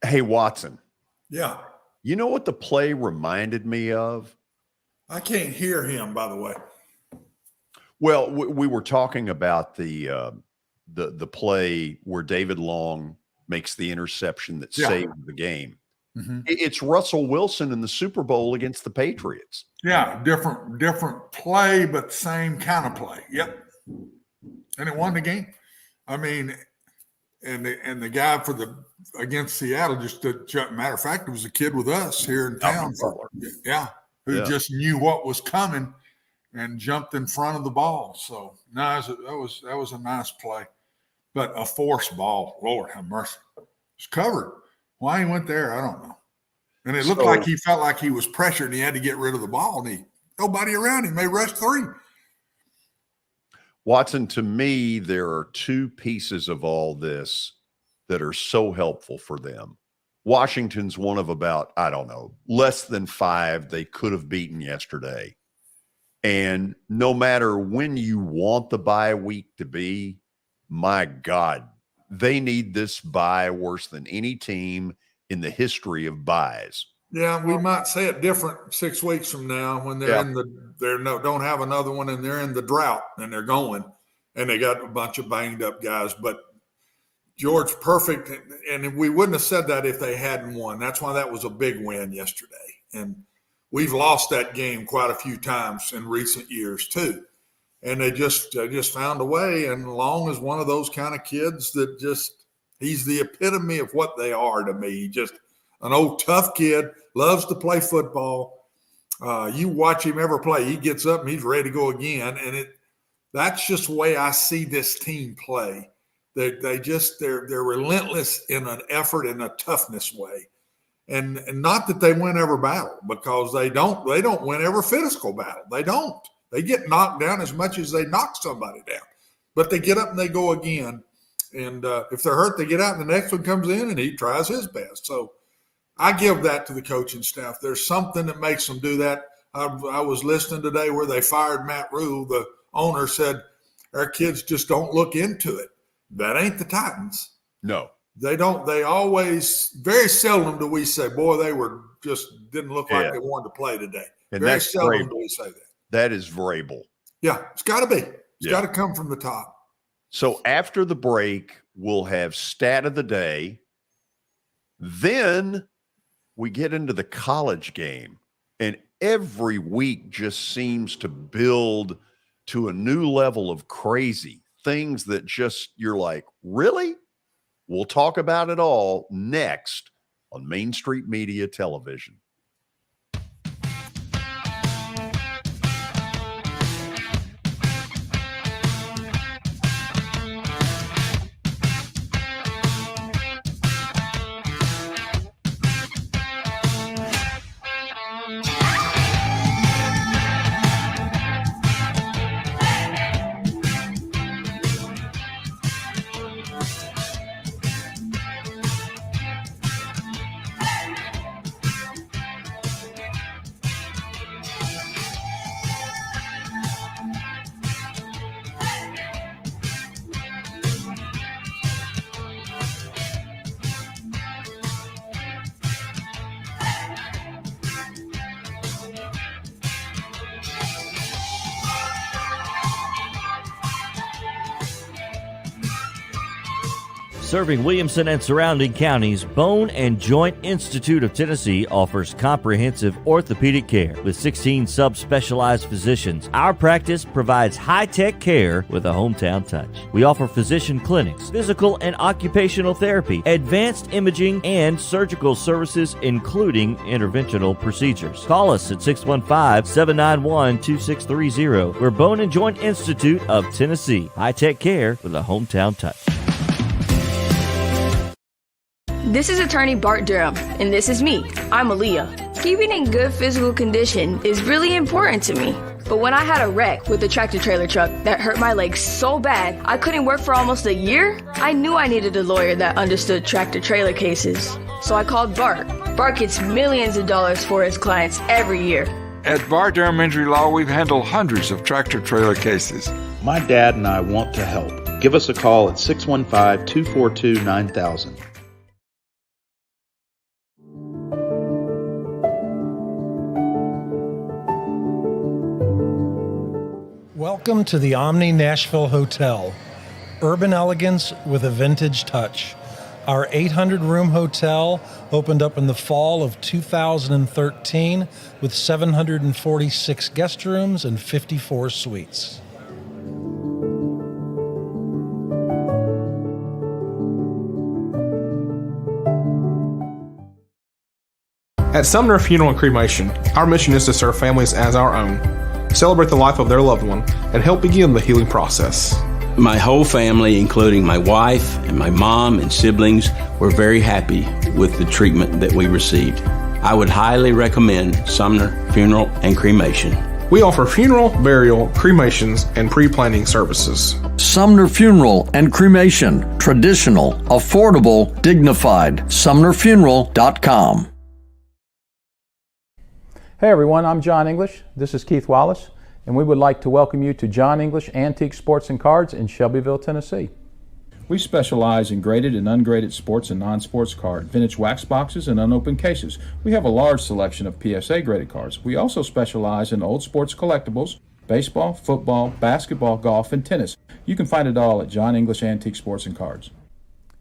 [SPEAKER 3] Hey, Watson.
[SPEAKER 4] Yeah.
[SPEAKER 3] You know what the play reminded me of?
[SPEAKER 4] I can't hear him, by the way.
[SPEAKER 3] Well, we were talking about the play where David Long makes the interception that saved the game.
[SPEAKER 4] Mm-hmm.
[SPEAKER 3] It's Russell Wilson in the Super Bowl against the Patriots.
[SPEAKER 4] Yeah, different play, but same kind of play. Yep. And it won the game. I mean, and the guy against Seattle matter of fact, it was a kid with us here in town. Who just knew what was coming and jumped in front of the ball. So no, that was a nice play, but a forced ball. Lord have mercy. It's covered. Why he went there, I don't know. And it looked like he felt like he was pressured and he had to get rid of the ball, and nobody around him. They rushed 3.
[SPEAKER 3] Watson, to me, there are 2 pieces of all this that are so helpful for them. Washington's one of about, I don't know, less than 5 they could have beaten yesterday. And no matter when you want the bye week to be, my God, they need this bye worse than any team in the history of byes.
[SPEAKER 4] Yeah, we might say it different 6 weeks from now when they're don't have another one and they're in the drought and they're going and they got a bunch of banged up guys. But George, perfect. And we wouldn't have said that if they hadn't won. That's why that was a big win yesterday. And we've lost that game quite a few times in recent years too. And they just found a way. And Long is one of those kind of kids that he's the epitome of what they are to me. Just an old tough kid, loves to play football. You watch him ever play, he gets up and he's ready to go again. And that's just the way I see this team play. They're relentless in an effort and a toughness way. And not that they win every battle, because they don't win every physical battle. They don't. They get knocked down as much as they knock somebody down. But they get up and they go again. And if they're hurt, they get out and the next one comes in and he tries his best. So I give that to the coaching staff. There's something that makes them do that. I was listening today where they fired Matt Rule. The owner said, our kids just don't look into it. That ain't the Titans.
[SPEAKER 3] No.
[SPEAKER 4] They don't. They always, very seldom do we say, boy, they were just didn't look like they wanted to play today.
[SPEAKER 3] And
[SPEAKER 4] very
[SPEAKER 3] that's
[SPEAKER 4] seldom
[SPEAKER 3] Vrabel.
[SPEAKER 4] do we say that.
[SPEAKER 3] That is Vrabel.
[SPEAKER 4] Yeah, it's got to be. It's got to come from the top.
[SPEAKER 3] So after the break, we'll have stat of the day. Then we get into the college game. And every week just seems to build to a new level of crazy. Things that just, you're like, really? We'll talk about it all next on Main Street Media Television.
[SPEAKER 1] Serving Williamson and surrounding counties, Bone and Joint Institute of Tennessee offers comprehensive orthopedic care with 16 subspecialized physicians. Our practice provides high-tech care with a hometown touch. We offer physician clinics, physical and occupational therapy, advanced imaging, and surgical services, including interventional procedures. Call us at 615-791-2630. We're Bone and Joint Institute of Tennessee. High-tech care with a hometown touch.
[SPEAKER 14] This is attorney Bart Durham, and this is me. I'm Aaliyah. Keeping in good physical condition is really important to me. But when I had a wreck with a tractor-trailer truck that hurt my legs so bad I couldn't work for almost a year, I knew I needed a lawyer that understood tractor-trailer cases. So I called Bart. Bart gets millions of dollars for his clients every year.
[SPEAKER 15] At Bart Durham Injury Law, we've handled hundreds of tractor-trailer cases.
[SPEAKER 12] My dad and I want to help. Give us a call at 615-242-9000.
[SPEAKER 16] Welcome to the Omni Nashville Hotel. Urban elegance with a vintage touch. Our 800-room hotel opened up in the fall of 2013 with 746 guest rooms and 54 suites.
[SPEAKER 8] At Sumner Funeral and Cremation, our mission is to serve families as our own, celebrate the life of their loved one, and help begin the healing process.
[SPEAKER 17] My whole family, including my wife and my mom and siblings, were very happy with the treatment that we received. I would highly recommend Sumner Funeral and Cremation.
[SPEAKER 8] We offer funeral, burial, cremations, and pre-planning services.
[SPEAKER 9] Sumner Funeral and Cremation. Traditional, affordable, dignified. SumnerFuneral.com.
[SPEAKER 18] Hey everyone, I'm John English. This is Keith Wallace, and we would like to welcome you to John English Antique Sports and Cards in Shelbyville, Tennessee.
[SPEAKER 12] We specialize in graded and ungraded sports and non-sports cards, vintage wax boxes, and unopened cases. We have a large selection of PSA graded cards. We also specialize in old sports collectibles, baseball, football, basketball, golf, and tennis. You can find it all at John English Antique Sports and Cards.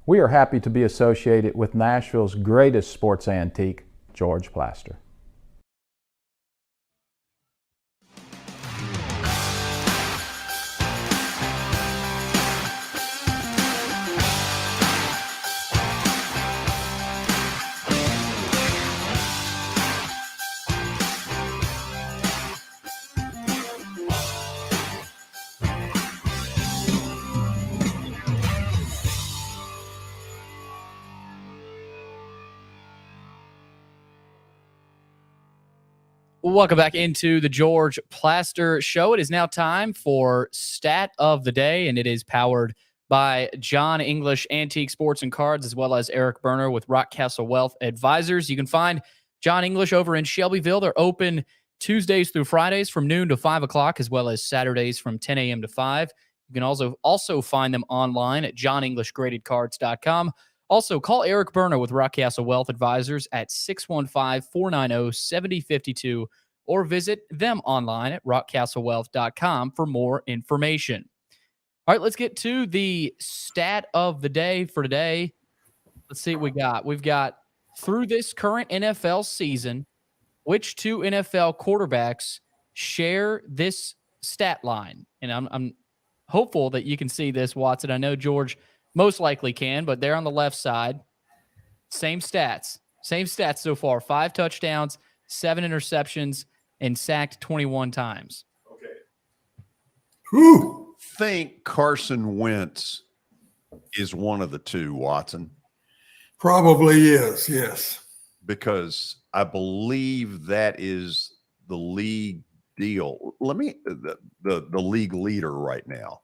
[SPEAKER 18] We are happy to be associated with Nashville's greatest sports antique, George Plaster.
[SPEAKER 6] Welcome back into the George Plaster Show. It is now time for Stat of the Day, and it is powered by John English Antique Sports and Cards, as well as Eric Berner with Rockcastle Wealth Advisors. You can find John English over in Shelbyville. They're open Tuesdays through Fridays from noon to 5 o'clock, as well as Saturdays from 10 a.m. to 5. You can also find them online at johnenglishgradedcards.com. Also, call Eric Berner with Rockcastle Wealth Advisors at 615-490-7052 or visit them online at rockcastlewealth.com for more information. All right, let's get to the stat of the day for today. Let's see what we got. We've got, through this current NFL season, which two NFL quarterbacks share this stat line? And I'm hopeful that you can see this, Watson. I know George most likely can, but they're on the left side. Same stats so far. 5 touchdowns, 7 interceptions, and sacked 21 times.
[SPEAKER 3] Okay. Whew. Think Carson Wentz is one of the two, Watson?
[SPEAKER 4] Probably is, yes.
[SPEAKER 3] Because I believe that is the league deal. The league leader right now.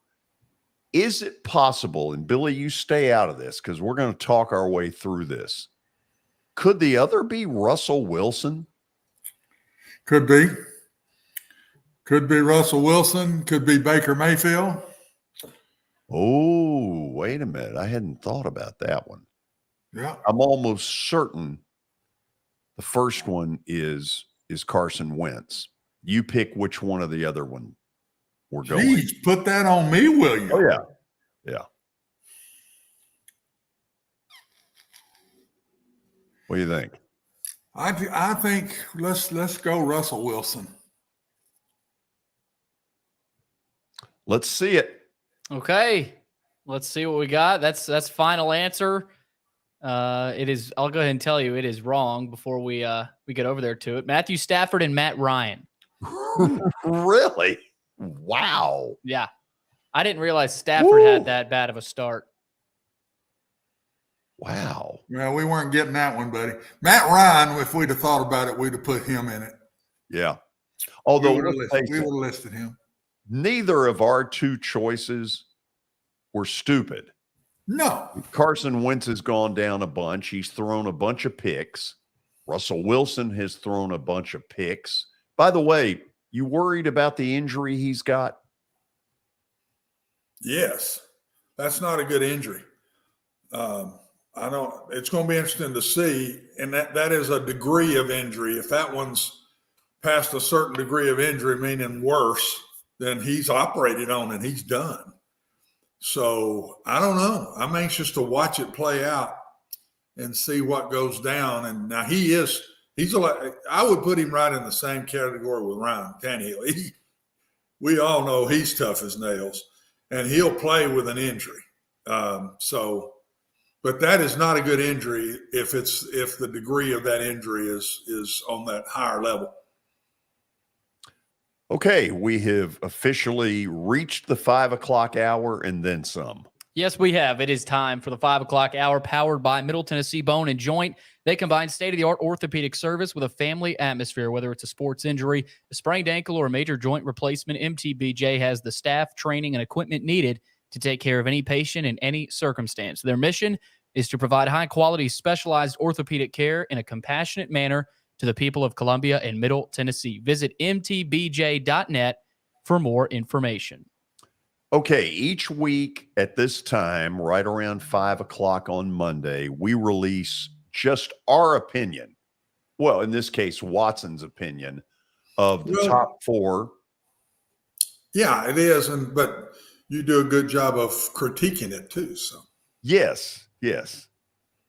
[SPEAKER 3] Is it possible, and Billy, you stay out of this because we're going to talk our way through this. Could the other be Russell Wilson?
[SPEAKER 4] Could be. Could be Russell Wilson. Could be Baker Mayfield.
[SPEAKER 3] Oh, wait a minute. I hadn't thought about that one.
[SPEAKER 4] Yeah.
[SPEAKER 3] I'm almost certain the first one is Carson Wentz. You pick which one of the other one we're going.
[SPEAKER 4] Jeez, put that on me, will you?
[SPEAKER 3] Oh, yeah. Yeah. What do you think?
[SPEAKER 4] I think let's go Russell Wilson.
[SPEAKER 3] Let's see it.
[SPEAKER 6] Okay. Let's see what we got. That's final answer. It is, I'll go ahead and tell you it is wrong before we get over there to it. Matthew Stafford and Matt Ryan.
[SPEAKER 3] Really? Wow.
[SPEAKER 6] Yeah. I didn't realize Stafford had that bad of a start.
[SPEAKER 3] Wow.
[SPEAKER 4] Well, we weren't getting that one, buddy. Matt Ryan, if we'd have thought about it, we'd have put him in it.
[SPEAKER 3] Yeah. Although
[SPEAKER 4] we would have listed him.
[SPEAKER 3] Neither of our two choices were stupid.
[SPEAKER 4] No.
[SPEAKER 3] Carson Wentz has gone down a bunch. He's thrown a bunch of picks. Russell Wilson has thrown a bunch of picks. By the way, you worried about the injury he's got?
[SPEAKER 4] Yes. That's not a good injury. I don't. It's going to be interesting to see, and that is a degree of injury. If that one's past a certain degree of injury, meaning worse, then he's operated on and he's done. So I don't know. I'm anxious to watch it play out and see what goes down. And now he's I would put him right in the same category with Ryan Tannehill. We all know he's tough as nails, and he'll play with an injury. But that is not a good injury if the degree of that injury is on that higher level.
[SPEAKER 3] Okay, we have officially reached the 5 o'clock hour and then some.
[SPEAKER 6] Yes, we have. It is time for the 5 o'clock hour, powered by Middle Tennessee Bone and Joint. They combine state-of-the-art orthopedic service with a family atmosphere. Whether it's a sports injury, a sprained ankle, or a major joint replacement, MTBJ has the staff, training, and equipment needed to take care of any patient in any circumstance. Their mission is to provide high-quality, specialized orthopedic care in a compassionate manner to the people of Columbia and Middle Tennessee. Visit mtbj.net for more information.
[SPEAKER 3] Okay, each week at this time, right around 5 o'clock on Monday, we release just our opinion. Well, in this case, Watson's opinion of the top four.
[SPEAKER 4] Yeah, it is. But you do a good job of critiquing it too. So
[SPEAKER 3] yes.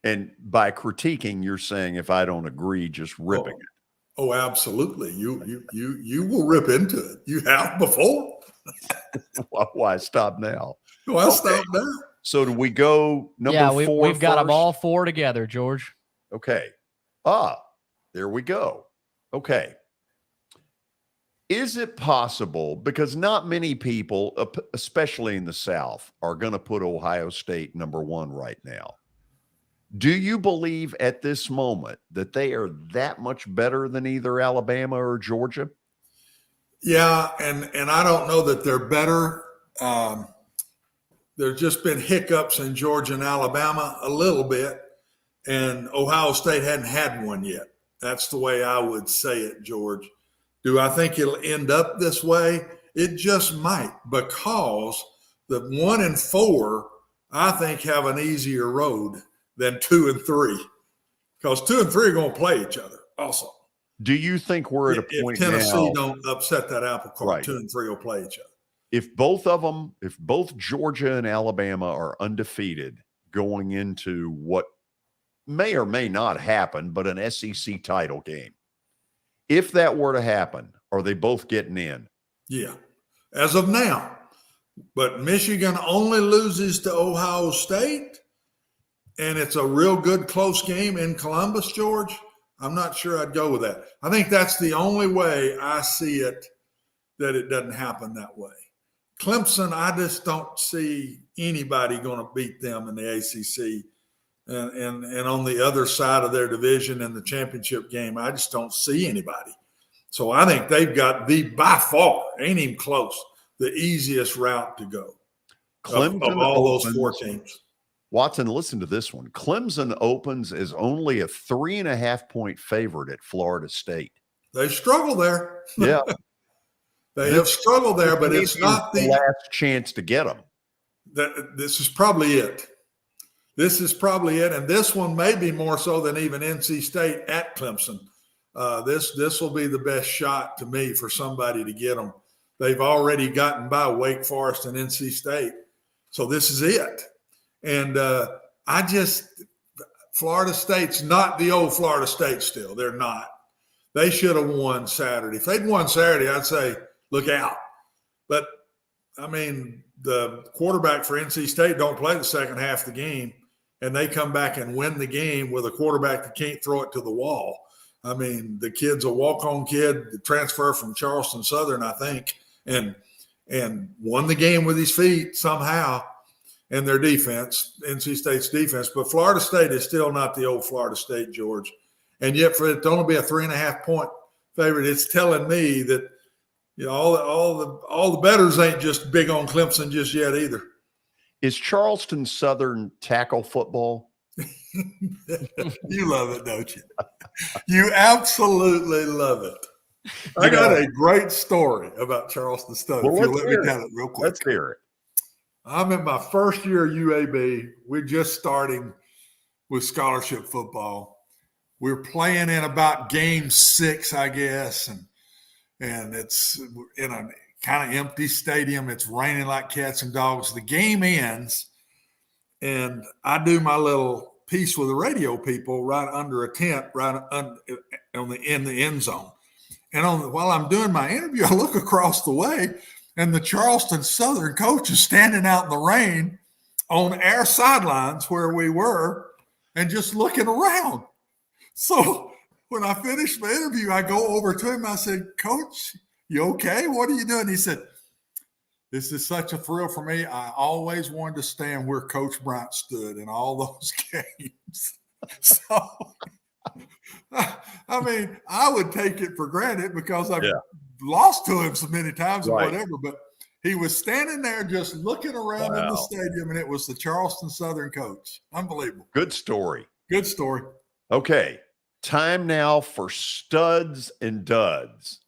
[SPEAKER 3] And by critiquing, you're saying if I don't agree, just ripping it.
[SPEAKER 4] Oh, absolutely. You will rip into it. You have before.
[SPEAKER 3] Why stop now?
[SPEAKER 4] Why stop now?
[SPEAKER 3] So do we go number 4?
[SPEAKER 6] We've got them all 4 together, George.
[SPEAKER 3] Okay. There we go. Okay. Is it possible, because not many people, especially in the South, are going to put Ohio State number 1 right now? Do you believe at this moment that they are that much better than either Alabama or Georgia?
[SPEAKER 4] Yeah, and I don't know that they're better. There's just been hiccups in Georgia and Alabama a little bit, and Ohio State hadn't had one yet. That's the way I would say it, George. Do I think it'll end up this way? It just might, because the 1 and 4, I think, have an easier road than 2 and 3, because 2 and 3 are going to play each other also.
[SPEAKER 3] Do you think we're at a point now?
[SPEAKER 4] If Tennessee don't upset that apple cart,
[SPEAKER 3] Right.
[SPEAKER 4] 2 and 3 will play each other.
[SPEAKER 3] If both Georgia and Alabama are undefeated going into what may or may not happen, but an SEC title game, if that were to happen, are they both getting in?
[SPEAKER 4] Yeah, as of now. But Michigan only loses to Ohio State, and it's a real good close game in Columbus, George. I'm not sure I'd go with that. I think that's the only way I see it, that it doesn't happen that way. Clemson, I just don't see anybody going to beat them in the ACC. And on the other side of their division in the championship game, I just don't see anybody. So I think they've got by far, ain't even close, the easiest route to go of all those 4 teams.
[SPEAKER 3] Watson, listen to this one. Clemson opens as only a 3.5-point favorite at Florida State.
[SPEAKER 4] They struggle there.
[SPEAKER 3] Yeah.
[SPEAKER 4] They have struggled there, but it's not the
[SPEAKER 3] last chance to get them.
[SPEAKER 4] This is probably it. And this one may be more so than even NC State at Clemson. This will be the best shot to me for somebody to get them. They've already gotten by Wake Forest and NC State. So this is it. And Florida State's not the old Florida State still. They're not. They should have won Saturday. If they'd won Saturday, I'd say, look out. But, I mean, the quarterback for NC State don't play the second half of the game, and they come back and win the game with a quarterback that can't throw it to the wall. I mean, the kid's a walk-on kid, the transfer from Charleston Southern, I think, and won the game with his feet somehow. And their defense, NC State's defense. But Florida State is still not the old Florida State, George. And yet for it to only be a 3.5-point favorite, it's telling me that, you know, all the bettors ain't just big on Clemson just yet either.
[SPEAKER 3] Is Charleston Southern tackle football?
[SPEAKER 4] You love it, don't you? You absolutely love it. I got a great story about Charleston Southern.
[SPEAKER 3] Well,
[SPEAKER 4] if you'll let me tell it real quick.
[SPEAKER 3] Let's hear it.
[SPEAKER 4] I'm in my first year at UAB. We're just starting with scholarship football. We're playing in about game 6, I guess, and it's in a kind of empty stadium. It's raining like cats and dogs. The game ends, and I do my little piece with the radio people right under a tent, in the end zone. And while I'm doing my interview, I look across the way, and the Charleston Southern coach is standing out in the rain on our sidelines where we were and just looking around. So when I finished my interview, I go over to him. I said, "Coach, you okay? What are you doing?" He said, "This is such a thrill for me. I always wanted to stand where Coach Bryant stood in all those games." So, I mean, I would take it for granted because I've lost to him so many times or whatever, but he was standing there just looking around in the stadium, and it was the Charleston Southern coach. Unbelievable.
[SPEAKER 3] Good story.
[SPEAKER 4] Good story.
[SPEAKER 3] Okay. Time now for studs and duds.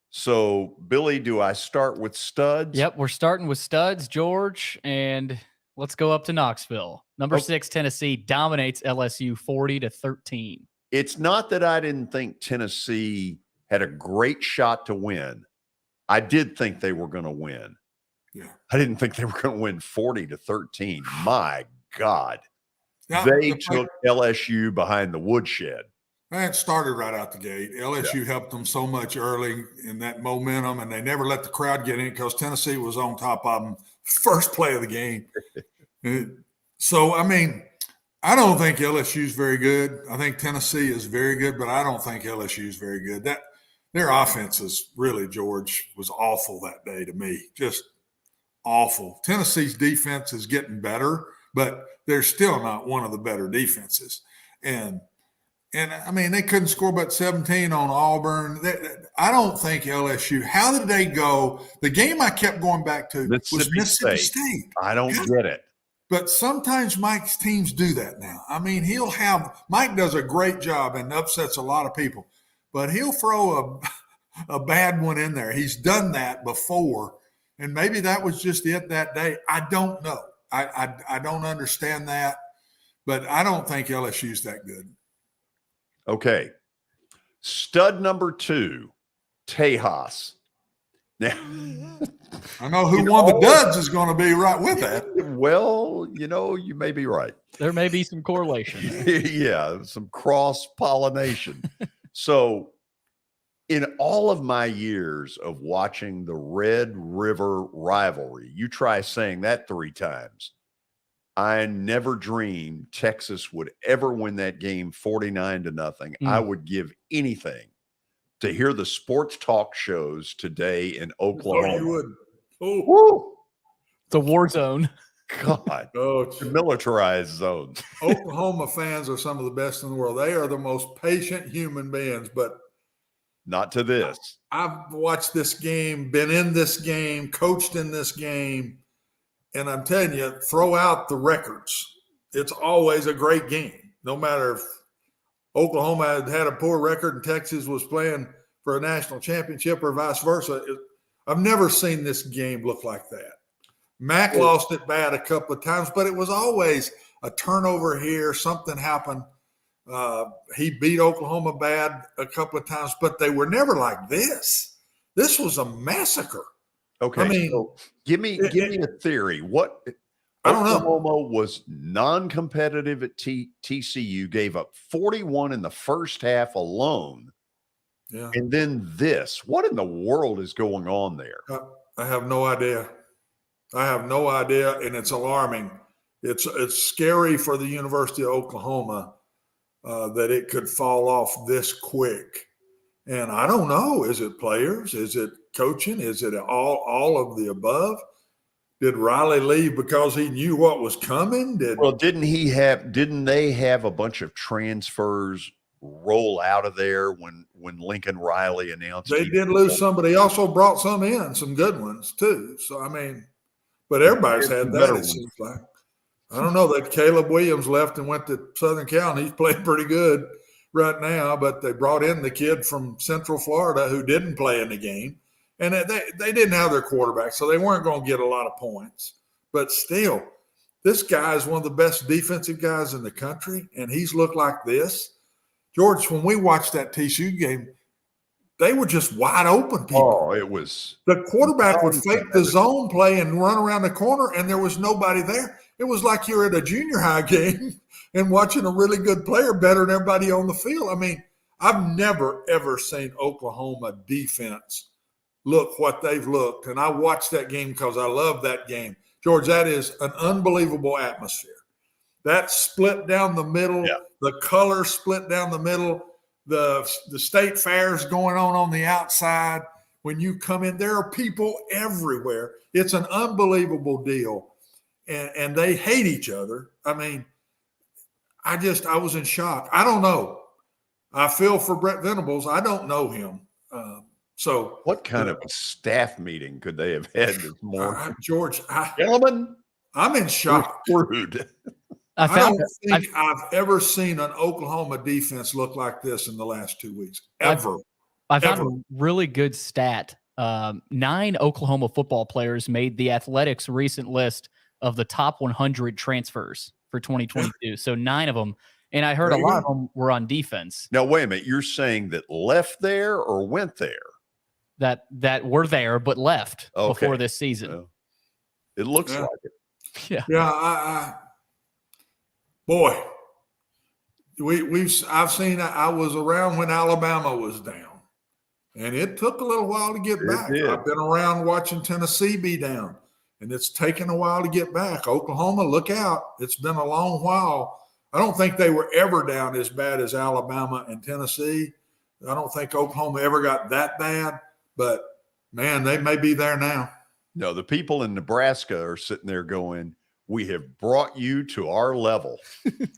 [SPEAKER 3] So, Billy, do I start with studs?
[SPEAKER 6] Yep, we're starting with studs, George, and let's go up to Knoxville. Number 6, Tennessee dominates LSU 40-13.
[SPEAKER 3] It's not that I didn't think Tennessee had a great shot to win. I did think they were going to win.
[SPEAKER 4] Yeah.
[SPEAKER 3] I didn't think they were going to win 40-13. My God.
[SPEAKER 4] Now,
[SPEAKER 3] they took LSU behind the woodshed.
[SPEAKER 4] It started right out the gate. LSU helped them so much early in that momentum, and they never let the crowd get in because Tennessee was on top of them first play of the game. So, I mean, I don't think LSU is very good. I think Tennessee is very good, but I don't think LSU is very good. Their offense is really, George, was awful that day to me. Just awful. Tennessee's defense is getting better, but they're still not one of the better defenses. And I mean, they couldn't score but 17 on Auburn. I don't think LSU – how did they go? The game I kept going back to was Mississippi State.
[SPEAKER 3] I don't get it.
[SPEAKER 4] But sometimes Mike's teams do that now. I mean, Mike does a great job and upsets a lot of people, but he'll throw a bad one in there. He's done that before, and maybe that was just it that day. I don't know. I don't understand that, but I don't think LSU's that good.
[SPEAKER 3] Okay. Stud number 2, Tejas. Now,
[SPEAKER 4] I know who won the duds is going to be right with that.
[SPEAKER 3] Well, you may be right.
[SPEAKER 6] There may be some correlation.
[SPEAKER 3] Yeah, some cross-pollination. So, in all of my years of watching the Red River rivalry, you try saying that 3 times, I never dreamed Texas would ever win that game 49-0. I would give anything to hear the sports talk shows today in Oklahoma.
[SPEAKER 4] Oh, you would. Oh,
[SPEAKER 3] woo.
[SPEAKER 6] It's a war zone.
[SPEAKER 3] God. Militarized zones.
[SPEAKER 4] Oklahoma fans are some of the best in the world. They are the most patient human beings, but
[SPEAKER 3] not to this.
[SPEAKER 4] I've watched this game, been in this game, coached in this game. And I'm telling you, throw out the records. It's always a great game, no matter if Oklahoma had a poor record and Texas was playing for a national championship or vice versa. I've never seen this game look like that. Mac lost it bad a couple of times, but it was always a turnover here. Something happened. He beat Oklahoma bad a couple of times, but they were never like this. This was a massacre.
[SPEAKER 3] Okay,
[SPEAKER 4] I mean,
[SPEAKER 3] so give me a theory. What
[SPEAKER 4] I don't know.
[SPEAKER 3] Oklahoma was non-competitive at TCU, gave up 41 in the first half alone.
[SPEAKER 4] Yeah.
[SPEAKER 3] And then this. What in the world is going on there?
[SPEAKER 4] I have no idea. And it's alarming. It's scary for the University of Oklahoma that it could fall off this quick. And I don't know. Is it players? Is it coaching? Is it all of the above? Did Riley leave because he knew what was coming?
[SPEAKER 3] Didn't they have a bunch of transfers roll out of there when Lincoln Riley announced?
[SPEAKER 4] They did lose somebody. Also brought some in, some good ones too. So, I mean, but everybody's had that, it seems like. I don't know that Caleb Williams left and went to Southern Cal, and he's playing pretty good right now, but they brought in the kid from Central Florida who didn't play in the game. And they didn't have their quarterback, so they weren't going to get a lot of points. But still, this guy is one of the best defensive guys in the country, and he's looked like this. George, when we watched that TCU game, they were just wide open people.
[SPEAKER 3] Oh, it was.
[SPEAKER 4] The quarterback would fake the zone play and run around the corner, and there was nobody there. It was like you're at a junior high game and watching a really good player better than everybody on the field. I mean, I've never, ever seen Oklahoma defense look what they've looked. And I watched that game because I love that game. George, that is an unbelievable atmosphere. That split down the middle, the color split down the middle, the state fairs going on the outside. When you come in, there are people everywhere. It's an unbelievable deal. And they hate each other. I mean, I was in shock. I don't know. I feel for Brett Venables. I don't know him. So
[SPEAKER 3] what kind of a staff meeting could they have had this morning?
[SPEAKER 4] George,
[SPEAKER 3] gentlemen,
[SPEAKER 4] I'm in shock.
[SPEAKER 3] Rude.
[SPEAKER 4] I don't think I've ever seen an Oklahoma defense look like this in the last 2 weeks. Ever.
[SPEAKER 6] I found a really good stat. 9 Oklahoma football players made the Athletics' recent list of the top 100 transfers for 2022. So 9 of them. And I heard a lot of them were on defense.
[SPEAKER 3] Now, wait a minute. You're saying that left there or went there?
[SPEAKER 6] That were there but left before this season.
[SPEAKER 3] It looks like it.
[SPEAKER 6] Yeah.
[SPEAKER 4] Yeah. Boy, I've seen. I was around when Alabama was down, and it took a little while to get back. I've been around watching Tennessee be down, and it's taken a while to get back. Oklahoma, look out! It's been a long while. I don't think they were ever down as bad as Alabama and Tennessee. I don't think Oklahoma ever got that bad, but man, they may be there now.
[SPEAKER 3] No, the people in Nebraska are sitting there going, "We have brought you to our level."
[SPEAKER 4] In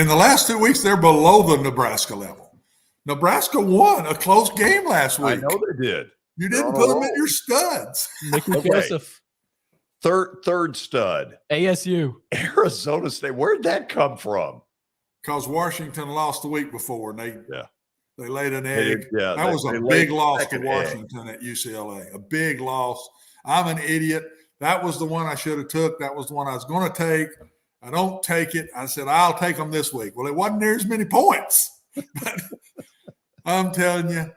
[SPEAKER 4] the last 2 weeks, they're below the Nebraska level. Nebraska won a close game last week.
[SPEAKER 3] I know they did.
[SPEAKER 4] You didn't put them in your studs.
[SPEAKER 6] Mickey Joseph.
[SPEAKER 3] Third stud.
[SPEAKER 6] ASU.
[SPEAKER 3] Arizona State. Where'd that come from?
[SPEAKER 4] Because Washington lost the week before, and they laid an egg.
[SPEAKER 3] That
[SPEAKER 4] was a big loss to Washington at UCLA. A big loss. I'm an idiot. That was the one I should have took. That was the one I was going to take. I don't take it. I said, I'll take them this week. Well, it wasn't near as many points. But I'm telling you,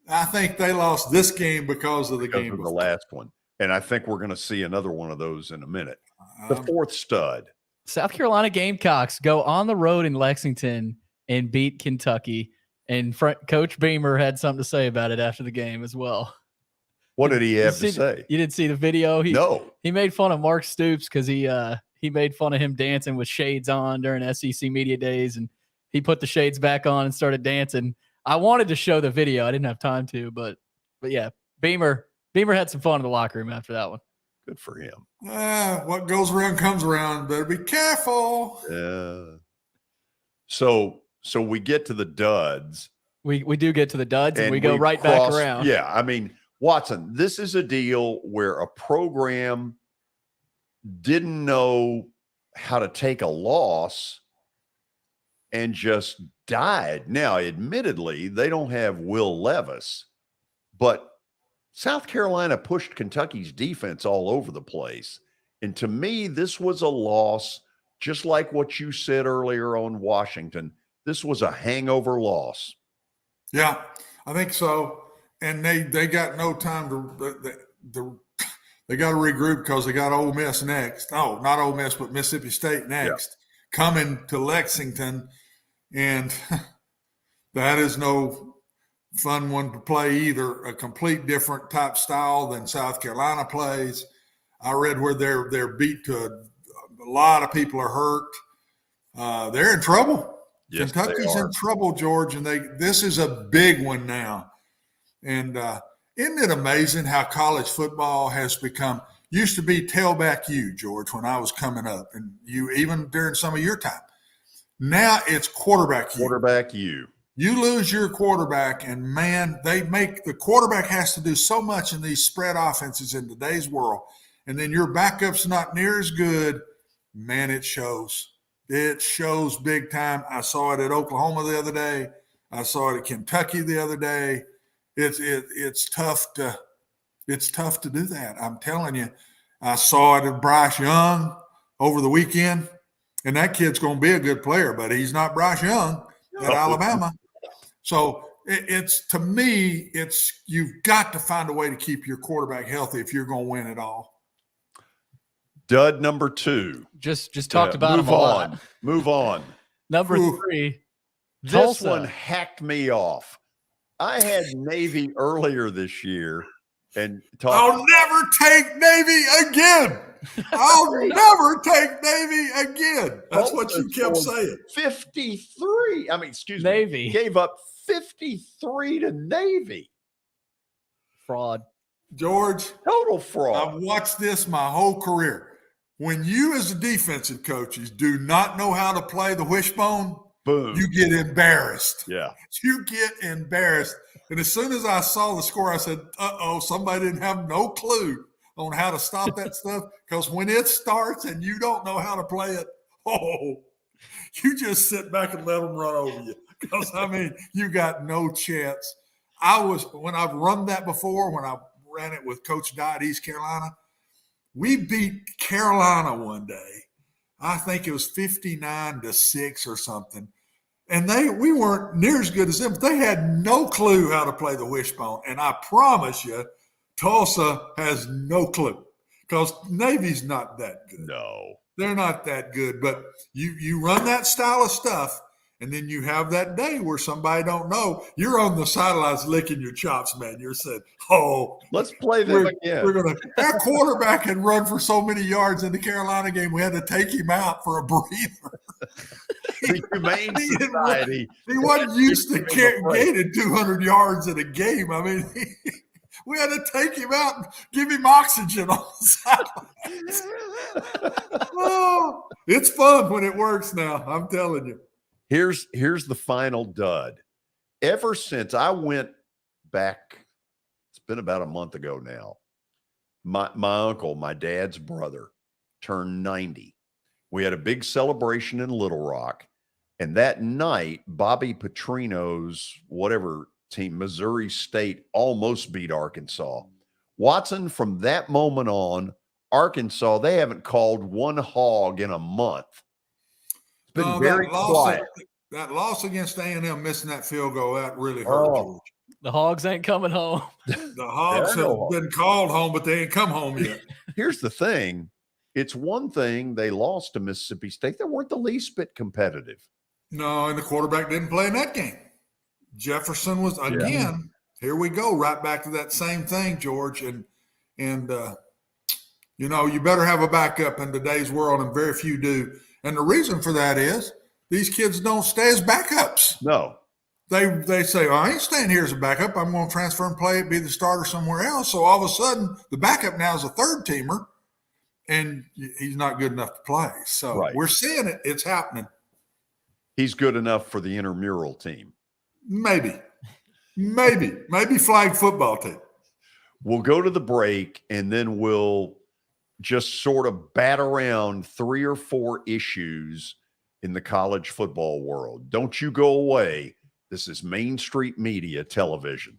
[SPEAKER 4] I think they lost this game because of the game
[SPEAKER 3] before. The last one. And I think we're going to see another one of those in a minute. The fourth stud.
[SPEAKER 6] South Carolina Gamecocks go on the road in Lexington and beat Kentucky. And Coach Beamer had something to say about it after the game as well.
[SPEAKER 3] What did he have to say?
[SPEAKER 6] You didn't see the video?
[SPEAKER 3] No.
[SPEAKER 6] He made fun of Mark Stoops because he made fun of him dancing with shades on during SEC Media Days, and he put the shades back on and started dancing. I wanted to show the video. I didn't have time to, but yeah, Beamer had some fun in the locker room after that one.
[SPEAKER 3] Good for him.
[SPEAKER 4] What goes around comes around. Better be careful.
[SPEAKER 3] Yeah. So we get to the duds.
[SPEAKER 6] We do get to the duds, and we go right back around.
[SPEAKER 3] Yeah, I mean, Watson, this is a deal where a program didn't know how to take a loss and just died. Now, admittedly, they don't have Will Levis, but South Carolina pushed Kentucky's defense all over the place. And to me, this was a loss, just like what you said earlier on Washington. This was a hangover loss.
[SPEAKER 4] Yeah, I think so. And they got no time they got to regroup because they got Ole Miss next. Oh, not Ole Miss, but Mississippi State next, coming to Lexington. And that is no fun one to play either. A complete different type style than South Carolina plays. I read where they're beat to a lot of people are hurt. They're in trouble.
[SPEAKER 3] Yes,
[SPEAKER 4] Kentucky's in trouble, George, and this is a big one now. And isn't it amazing how college football has become? Used to be tailback you, George, when I was coming up, and you even during some of your time. Now it's quarterback you.
[SPEAKER 3] Quarterback you.
[SPEAKER 4] You lose your quarterback, and man, the quarterback has to do so much in these spread offenses in today's world. And then your backup's not near as good. Man, it shows. It shows big time. I saw it at Oklahoma the other day. I saw it at Kentucky the other day. It's tough to do that. I'm telling you. I saw it at Bryce Young over the weekend, and that kid's going to be a good player, but he's not Bryce Young at Alabama. So it's to me, you've got to find a way to keep your quarterback healthy if you're going to win it all.
[SPEAKER 3] Dud number 2.
[SPEAKER 6] Just talked about him a lot.
[SPEAKER 3] Move on.
[SPEAKER 6] Number 3.
[SPEAKER 3] This
[SPEAKER 6] Tulsa.
[SPEAKER 3] one hacked me off. I had Navy earlier this year, and
[SPEAKER 4] I'll never take Navy again. I'll never take Navy again. That's what you kept saying.
[SPEAKER 3] 53.
[SPEAKER 6] Navy
[SPEAKER 3] gave up 53 to Navy.
[SPEAKER 6] Fraud.
[SPEAKER 4] George,
[SPEAKER 3] total fraud.
[SPEAKER 4] I've watched this my whole career. When you as the defensive coaches do not know how to play the wishbone,
[SPEAKER 3] boom,
[SPEAKER 4] you get embarrassed.
[SPEAKER 3] Yeah.
[SPEAKER 4] You get embarrassed. And as soon as I saw the score, I said, somebody didn't have no clue on how to stop that stuff. Because when it starts and you don't know how to play it, you just sit back and let them run over you. Because, you got no chance. When I've run that before, when I ran it with Coach Dodd, East Carolina, we beat Carolina one day. I think it was 59-6 or something. And we weren't near as good as them, but they had no clue how to play the wishbone. And I promise you, Tulsa has no clue because Navy's not that good.
[SPEAKER 3] No.
[SPEAKER 4] They're not that good. But you run that style of stuff, and then you have that day where somebody don't know. You're on the sidelines licking your chops, man. You're saying,
[SPEAKER 3] let's play them again.
[SPEAKER 4] That quarterback had run for so many yards in the Carolina game, we had to take him out for a breather.
[SPEAKER 3] The Humane Society.
[SPEAKER 4] He wasn't used to gaining 200 yards in a game. We had to take him out and give him oxygen on the sidelines. It's fun when it works now, I'm telling you.
[SPEAKER 3] Here's the final dud. Ever since I went back, it's been about a month ago now, my uncle, my dad's brother, turned 90. We had a big celebration in Little Rock. And that night, Bobby Petrino's whatever team, Missouri State, almost beat Arkansas. Watson, from that moment on, Arkansas, they haven't called one hog in a month. It's been very quiet.
[SPEAKER 4] That loss against A&M, missing that field goal, that really hurt. George.
[SPEAKER 6] The Hogs ain't coming home.
[SPEAKER 4] The Hogs have been called home, but they ain't come home yet.
[SPEAKER 3] Here's the thing. It's one thing they lost to Mississippi State. They weren't the least bit competitive.
[SPEAKER 4] No, and the quarterback didn't play in that game. Jefferson was, again, here we go, right back to that same thing, George. And you better have a backup in today's world, and very few do. And the reason for that is these kids don't stay as backups.
[SPEAKER 3] No.
[SPEAKER 4] They say, I ain't staying here as a backup. I'm going to transfer and play it, be the starter somewhere else. So all of a sudden, the backup now is a third teamer, and he's not good enough to play. So we're seeing it. It's happening.
[SPEAKER 3] He's good enough for the intramural team.
[SPEAKER 4] Maybe flag football team.
[SPEAKER 3] We'll go to the break, and then we'll just sort of bat around 3 or 4 issues in the college football world. Don't you go away. This is Main Street Media Television.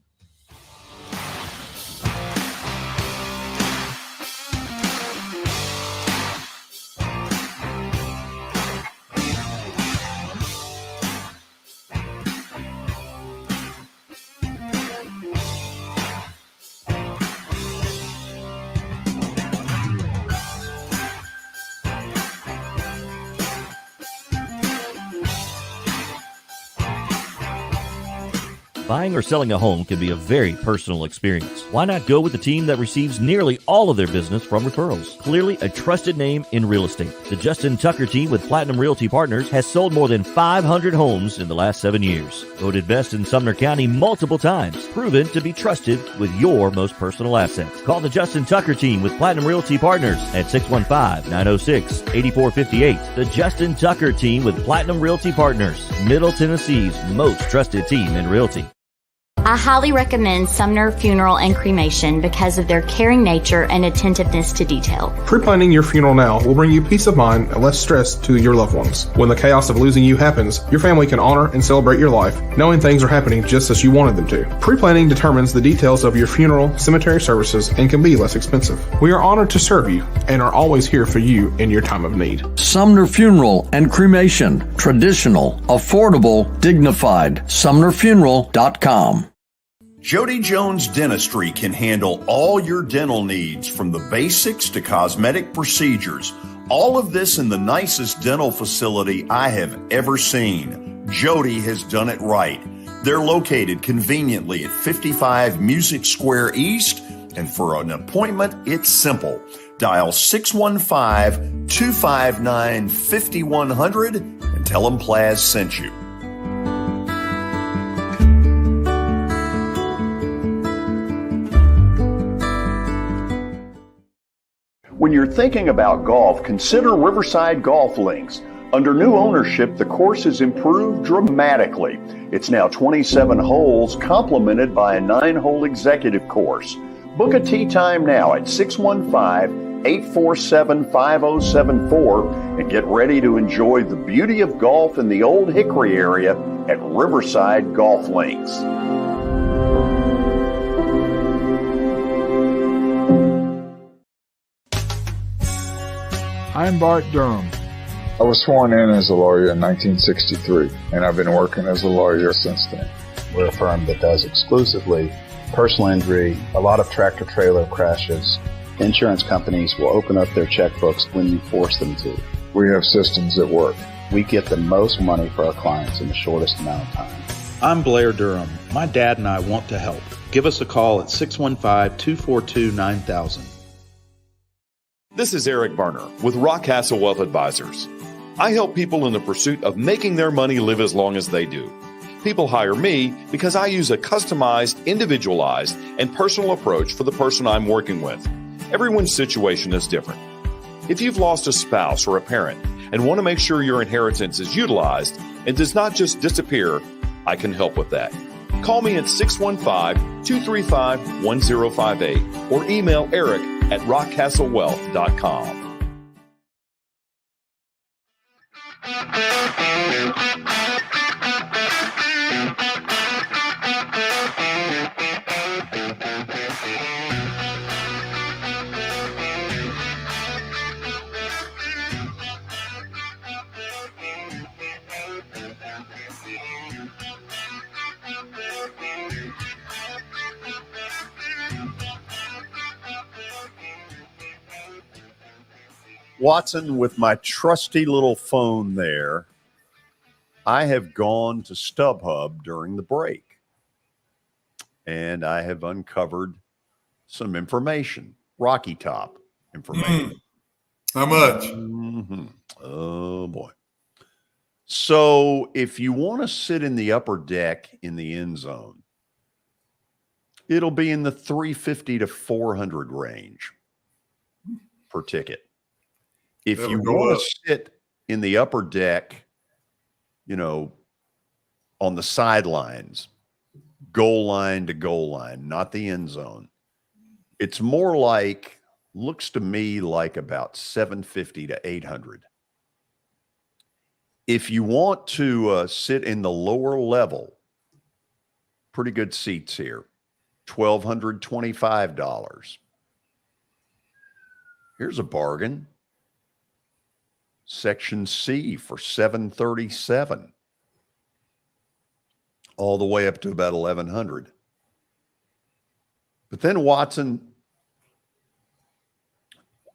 [SPEAKER 1] Buying or selling a home can be a very personal experience. Why not go with the team that receives nearly all of their business from referrals? Clearly a trusted name in real estate. The Justin Tucker team with Platinum Realty Partners has sold more than 500 homes in the last 7 years. Voted best in Sumner County multiple times. Proven to be trusted with your most personal assets. Call the Justin Tucker team with Platinum Realty Partners at 615-906-8458. The Justin Tucker team with Platinum Realty Partners, Middle Tennessee's most trusted team in realty.
[SPEAKER 7] I highly recommend Sumner Funeral and Cremation because of their caring nature and attentiveness to detail.
[SPEAKER 8] Pre-planning your funeral now will bring you peace of mind and less stress to your loved ones. When the chaos of losing you happens, your family can honor and celebrate your life, knowing things are happening just as you wanted them to. Pre-planning determines the details of your funeral, cemetery services, and can be less expensive. We are honored to serve you and are always here for you in your time of need.
[SPEAKER 9] Sumner Funeral and Cremation. Traditional, affordable, dignified. SumnerFuneral.com.
[SPEAKER 3] Jody Jones Dentistry can handle all your dental needs, from the basics to cosmetic procedures. All of this in the nicest dental facility I have ever seen. Jody has done it right. They're located conveniently at 55 Music Square East, and for an appointment, it's simple. Dial 615-259-5100 and tell them Plaz sent you. When you're thinking about golf, consider Riverside Golf Links. Under new ownership, the course has improved dramatically. It's now 27 holes, complemented by a 9-hole executive course. Book a tee time now at 615-847-5074 and get ready to enjoy the beauty of golf in the Old Hickory area at Riverside Golf Links.
[SPEAKER 15] I'm Bart Durham.
[SPEAKER 10] I was sworn in as a lawyer in 1963, and I've been working as a lawyer since then.
[SPEAKER 11] We're a firm that does exclusively personal injury, a lot of tractor-trailer crashes. Insurance companies will open up their checkbooks when you force them to.
[SPEAKER 10] We have systems that work.
[SPEAKER 11] We get the most money for our clients in the shortest amount of time.
[SPEAKER 19] I'm Blair Durham. My dad and I want to help. Give us a call at 615-242-9000.
[SPEAKER 13] This is Eric Berner with Rockcastle Wealth Advisors. I help people in the pursuit of making their money live as long as they do. People hire me because I use a customized, individualized, and personal approach for the person I'm working with. Everyone's situation is different. If you've lost a spouse or a parent and want to make sure your inheritance is utilized and does not just disappear, I can help with that. Call me at 615-235-1058 or email Eric at rockcastlewealth.com.
[SPEAKER 3] Watson, with my trusty little phone there, I have gone to StubHub during the break, and I have uncovered some information, Rocky Top information.
[SPEAKER 4] How much?
[SPEAKER 3] Mm-hmm. Oh, boy. So if you want to sit in the upper deck in the end zone, it'll be in the $350 to $400 range per ticket. If you want to sit in the upper deck, you know, on the sidelines, goal line to goal line, not the end zone, it's more like, looks to me like about $750 to $800. If you want to sit in the lower level, pretty good seats here, $1,225. Here's a bargain. Section C for $737, all the way up to about $1,100. But then, Watson,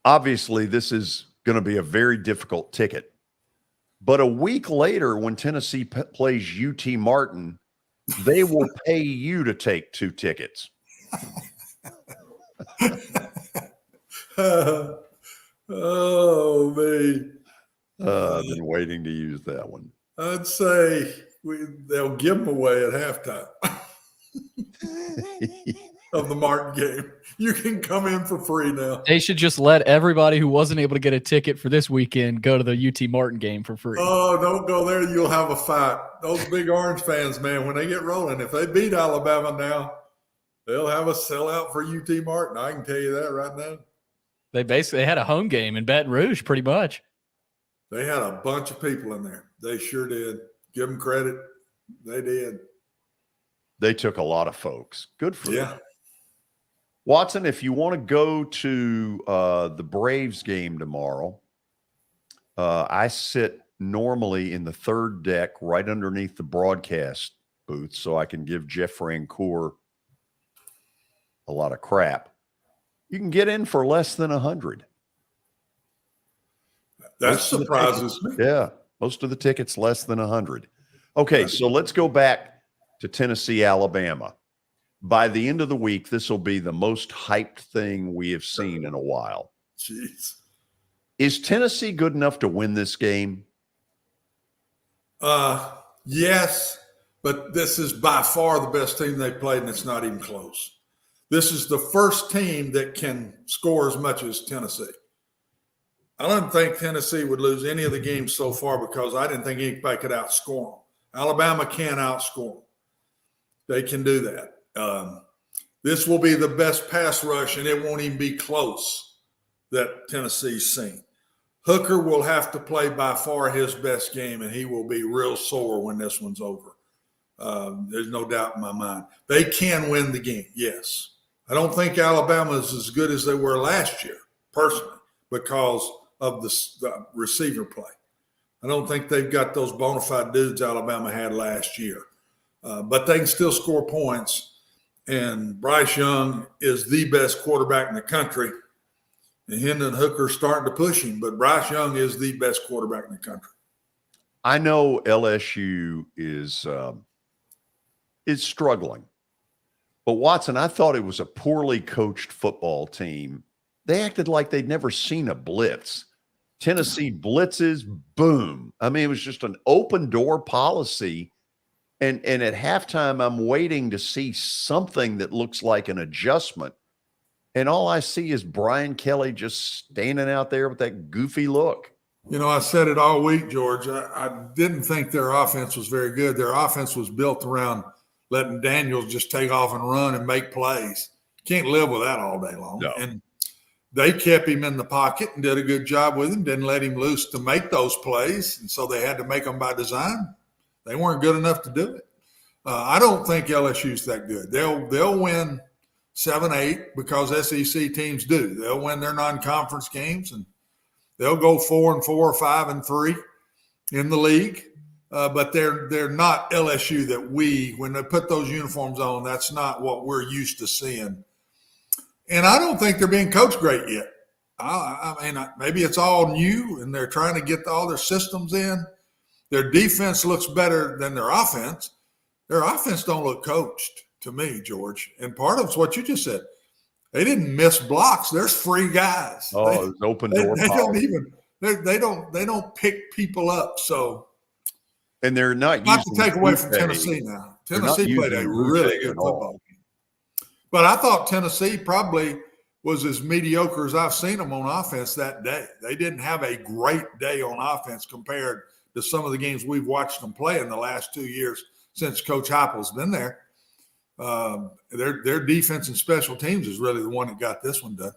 [SPEAKER 3] obviously this is going to be a very difficult ticket. But a week later, when Tennessee plays UT Martin, they will pay you to take 2 tickets.
[SPEAKER 4] Oh, man.
[SPEAKER 3] I've been waiting to use that one.
[SPEAKER 4] I'd say they'll give them away at halftime. of the Martin game. You can come in for free now.
[SPEAKER 6] They should just let everybody who wasn't able to get a ticket for this weekend go to the UT Martin game for free.
[SPEAKER 4] Oh, don't go there. You'll have a fight. Those big Orange fans, man, when they get rolling, if they beat Alabama now, they'll have a sellout for UT Martin. I can tell you that right now.
[SPEAKER 6] They basically had a home game in Baton Rouge pretty much.
[SPEAKER 4] They had a bunch of people in there. They sure did. Give them credit. They did.
[SPEAKER 3] They took a lot of folks. Good for them.
[SPEAKER 4] Yeah.
[SPEAKER 3] Watson, if you want to go to the Braves game tomorrow, I sit normally in the third deck right underneath the broadcast booth so I can give Jeff Francoeur a lot of crap. You can get in for less than 100.
[SPEAKER 4] That surprises me.
[SPEAKER 3] Yeah, most of the tickets less than 100. Okay, so let's go back to Tennessee, Alabama. By the end of the week, this will be the most hyped thing we have seen in a while.
[SPEAKER 4] Jeez.
[SPEAKER 3] Is Tennessee good enough to win this game?
[SPEAKER 4] Yes, but this is by far the best team they played, and it's not even close. This is the first team that can score as much as Tennessee. I don't think Tennessee would lose any of the games so far because I didn't think anybody could outscore them. Alabama can outscore them. They can do that. This will be the best pass rush, and it won't even be close that Tennessee's seen. Hooker will have to play by far his best game, and he will be real sore when this one's over. There's no doubt in my mind. They can win the game, yes. I don't think Alabama is as good as they were last year, personally, because of the receiver play. I don't think they've got those bona fide dudes Alabama had last year. But they can still score points. And Bryce Young is the best quarterback in the country. And Hendon Hooker's starting to push him, but Bryce Young is the best quarterback in the country.
[SPEAKER 3] I know LSU is struggling. But, Watson, I thought it was a poorly coached football team. They acted like they'd never seen a blitz. Tennessee blitzes, boom. I mean, it was just an open door policy. And at halftime, I'm waiting to see something that looks like an adjustment. And all I see is Brian Kelly just standing out there with that goofy look.
[SPEAKER 4] You know, I said it all week, George. I didn't think their offense was very good. Their offense was built around letting Daniels just take off and run and make plays. Can't live with that all day long.
[SPEAKER 3] No.
[SPEAKER 4] And they kept him in the pocket and did a good job with him, didn't let him loose to make those plays. And so they had to make them by design. They weren't good enough to do it. I don't think LSU's that good. They'll win 7-8 because SEC teams do. They'll win their non-conference games and they'll go 4-4 or 5-3 in the league. But they're not LSU that when they put those uniforms on, that's not what we're used to seeing. And I don't think they're being coached great yet. I mean, maybe it's all new and they're trying to get all their systems in. Their defense looks better than their offense. Their offense don't look coached to me, George. And part of it's what you just said. They didn't miss blocks. There's free guys.
[SPEAKER 3] Oh, it's open door.
[SPEAKER 4] They don't pick people up. So,
[SPEAKER 3] and they're not
[SPEAKER 4] to take away from Tennessee now. Tennessee played a really good football game. But I thought Tennessee probably was as mediocre as I've seen them on offense that day. They didn't have a great day on offense compared to some of the games we've watched them play in the last 2 years since Coach Heupel's been there. Their defense and special teams is really the one that got this one done.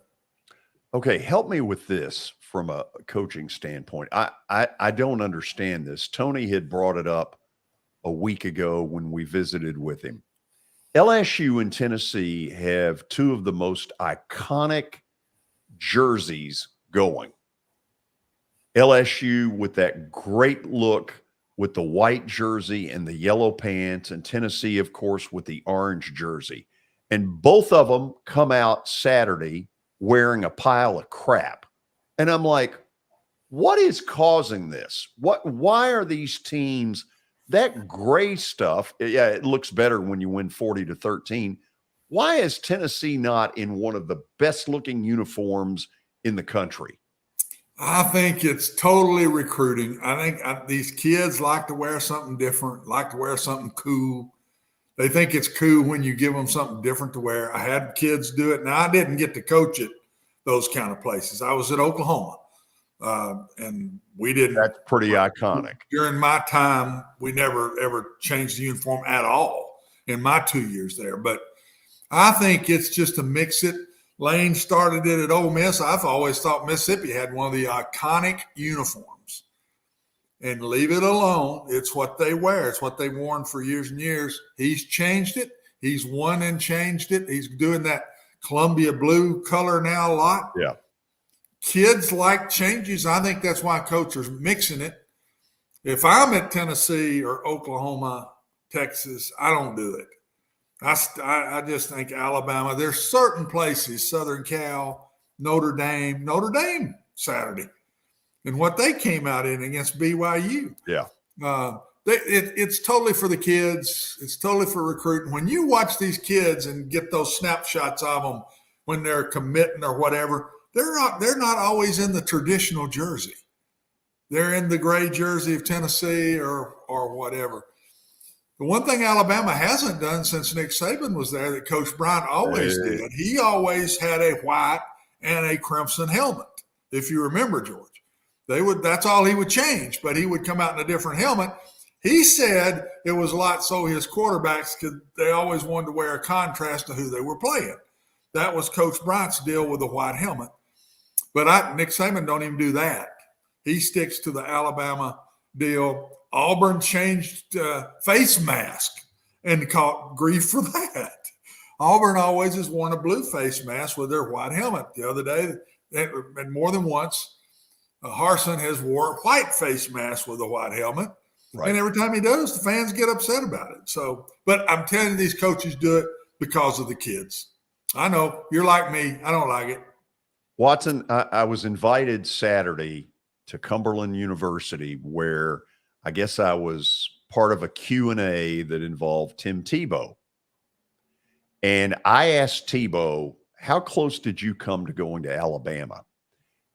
[SPEAKER 3] Okay, help me with this from a coaching standpoint. I don't understand this. Tony had brought it up a week ago when we visited with him. LSU and Tennessee have two of the most iconic jerseys going. LSU with that great look with the white jersey and the yellow pants, and Tennessee, of course, with the orange jersey. And both of them come out Saturday wearing a pile of crap. And I'm like, what is causing this? Why are these teams that gray stuff? Yeah, it looks better when you win 40-13. Why is Tennessee not in one of the best looking uniforms in the country?
[SPEAKER 4] I think it's totally recruiting. I think these kids like to wear something different, like to wear something cool. They think it's cool when you give them something different to wear. I had kids do it. Now, I didn't get to coach at those kind of places. I was at Oklahoma, and we didn't.
[SPEAKER 3] That's pretty iconic.
[SPEAKER 4] During my time, we never, ever changed the uniform at all in my 2 years there. But I think it's just to mix it. Lane started it at Ole Miss. I've always thought Mississippi had one of the iconic uniforms. And leave it alone. It's what they wear. It's what they've worn for years and years. He's changed it. He's won and changed it. He's doing that Columbia blue color now a lot.
[SPEAKER 3] Yeah.
[SPEAKER 4] Kids like changes. I think that's why coaches are mixing it. If I'm at Tennessee or Oklahoma, Texas, I don't do it. I just think Alabama. There's certain places, Southern Cal, Notre Dame Saturday. And what they came out in against BYU.
[SPEAKER 3] Yeah.
[SPEAKER 4] It's totally for the kids. It's totally for recruiting. When you watch these kids and get those snapshots of them when they're committing or whatever, they're not always in the traditional jersey. They're in the gray jersey of Tennessee or whatever. The one thing Alabama hasn't done since Nick Saban was there that Coach Bryant always did, he always had a white and a crimson helmet, if you remember, George. That's all he would change, but he would come out in a different helmet. He said it was a lot so his quarterbacks they always wanted to wear a contrast to who they were playing. That was Coach Bryant's deal with the white helmet. But Nick Saban don't even do that. He sticks to the Alabama deal. Auburn changed face mask and caught grief for that. Auburn always has worn a blue face mask with their white helmet. The other day, and more than once, Harsin has wore a white face mask with a white helmet. Right. And every time he does, the fans get upset about it. So, but I'm telling you, these coaches do it because of the kids. I know you're like me. I don't like it.
[SPEAKER 3] Watson, I was invited Saturday to Cumberland University where I guess I was part of a Q&A that involved Tim Tebow. And I asked Tebow, how close did you come to going to Alabama?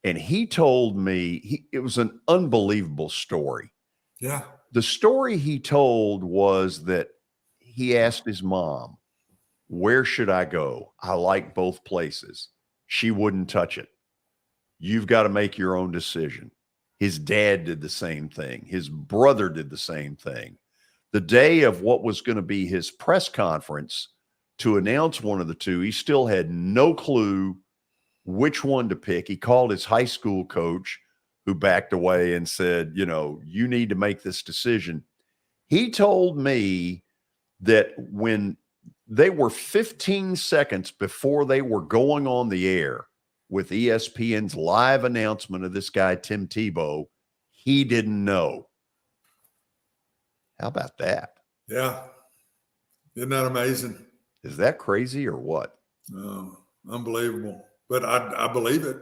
[SPEAKER 3] And he told me it was an unbelievable story.
[SPEAKER 4] Yeah.
[SPEAKER 3] The story he told was that he asked his mom, where should I go? I like both places. She wouldn't touch it. You've got to make your own decision. His dad did the same thing. His brother did the same thing. The day of what was going to be his press conference to announce one of the two, he still had no clue which one to pick. He called his high school coach, who backed away and said, you need to make this decision. He told me that when they were 15 seconds before they were going on the air with ESPN's live announcement of this guy, Tim Tebow, he didn't know. How about that?
[SPEAKER 4] Yeah. Isn't that amazing?
[SPEAKER 3] Is that crazy or what?
[SPEAKER 4] Unbelievable. But I believe it.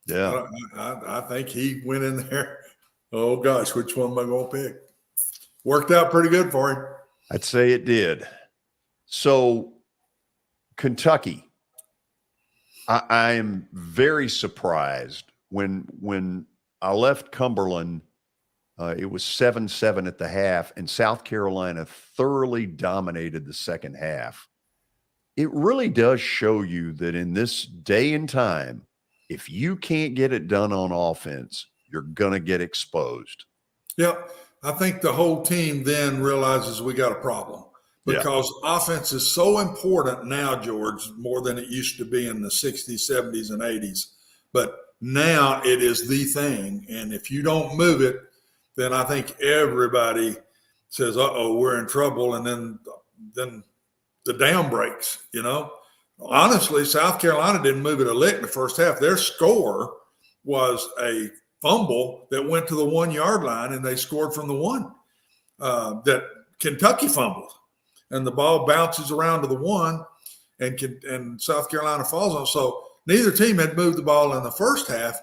[SPEAKER 3] Yeah.
[SPEAKER 4] I think he went in there. Oh, gosh, which one am I going to pick? Worked out pretty good for him.
[SPEAKER 3] I'd say it did. So, Kentucky, I am very surprised when I left Cumberland, it was 7-7 at the half, and South Carolina thoroughly dominated the second half. It really does show you that in this day and time, if you can't get it done on offense, you're going to get exposed.
[SPEAKER 4] Yeah, I think the whole team then realizes we got a problem because offense is so important now, George, more than it used to be in the 60s, 70s, and 80s. But now it is the thing. And if you don't move it, then I think everybody says, uh-oh, we're in trouble. And then the dam breaks, Honestly, South Carolina didn't move it a lick in the first half. Their score was a fumble that went to the 1 yard line, and they scored from the one that Kentucky fumbled. And the ball bounces around to the one, and South Carolina falls on. So neither team had moved the ball in the first half,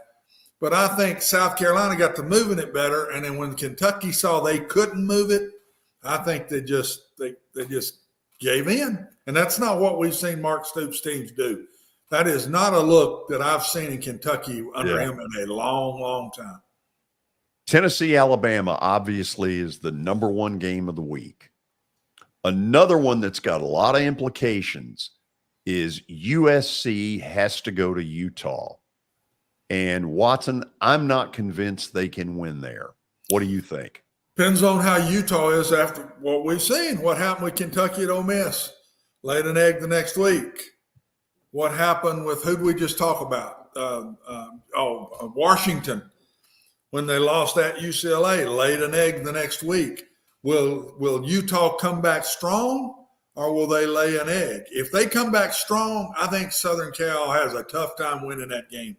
[SPEAKER 4] but I think South Carolina got to moving it better. And then when Kentucky saw they couldn't move it, I think they just gave in. And that's not what we've seen Mark Stoops' teams do. That is not a look that I've seen in Kentucky under him in a long, long time.
[SPEAKER 3] Tennessee, Alabama obviously is the number one game of the week. Another one that's got a lot of implications is USC has to go to Utah. And Watson, I'm not convinced they can win there. What do you think?
[SPEAKER 4] Depends on how Utah is after what we've seen. What happened with Kentucky at Ole Miss? Laid an egg the next week. What happened with, who did we just talk about? Washington, when they lost at UCLA, laid an egg the next week. Will Utah come back strong, or will they lay an egg? If they come back strong, I think Southern Cal has a tough time winning that game.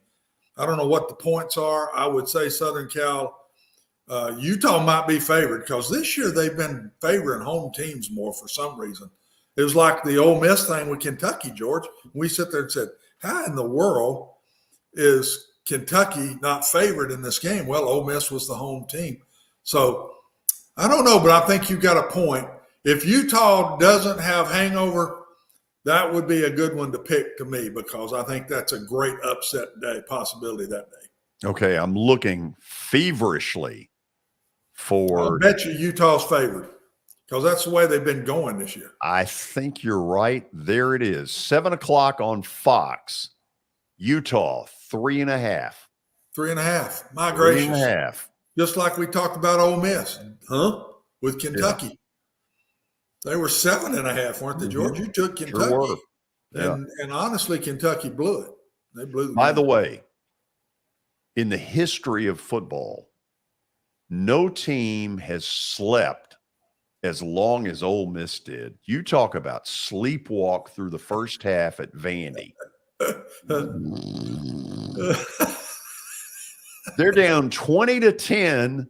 [SPEAKER 4] I don't know what the points are. I would say Southern Cal, Utah might be favored because this year they've been favoring home teams more for some reason. It was like the Ole Miss thing with Kentucky, George. We sit there and said, how in the world is Kentucky not favored in this game? Well, Ole Miss was the home team. So I don't know, but I think you've got a point. If Utah doesn't have hangover, that would be a good one to pick to me because I think that's a great upset day possibility that day.
[SPEAKER 3] Okay, I'm looking feverishly for.
[SPEAKER 4] I bet you Utah's favored because that's the way they've been going this year.
[SPEAKER 3] I think you're right. There it is. 7:00 on Fox. Utah, 3.5.
[SPEAKER 4] 3.5. My gracious.
[SPEAKER 3] 3.5.
[SPEAKER 4] Just like we talked about Ole Miss, with Kentucky. Yeah. They were 7.5, weren't they, George? You took Kentucky.
[SPEAKER 3] Sure were. Yeah.
[SPEAKER 4] And honestly, Kentucky blew it. They blew the
[SPEAKER 3] By
[SPEAKER 4] game.
[SPEAKER 3] the way, in the history of football, no team has slept as long as Ole Miss did. You talk about sleepwalk through the first half at Vandy. They're down 20-10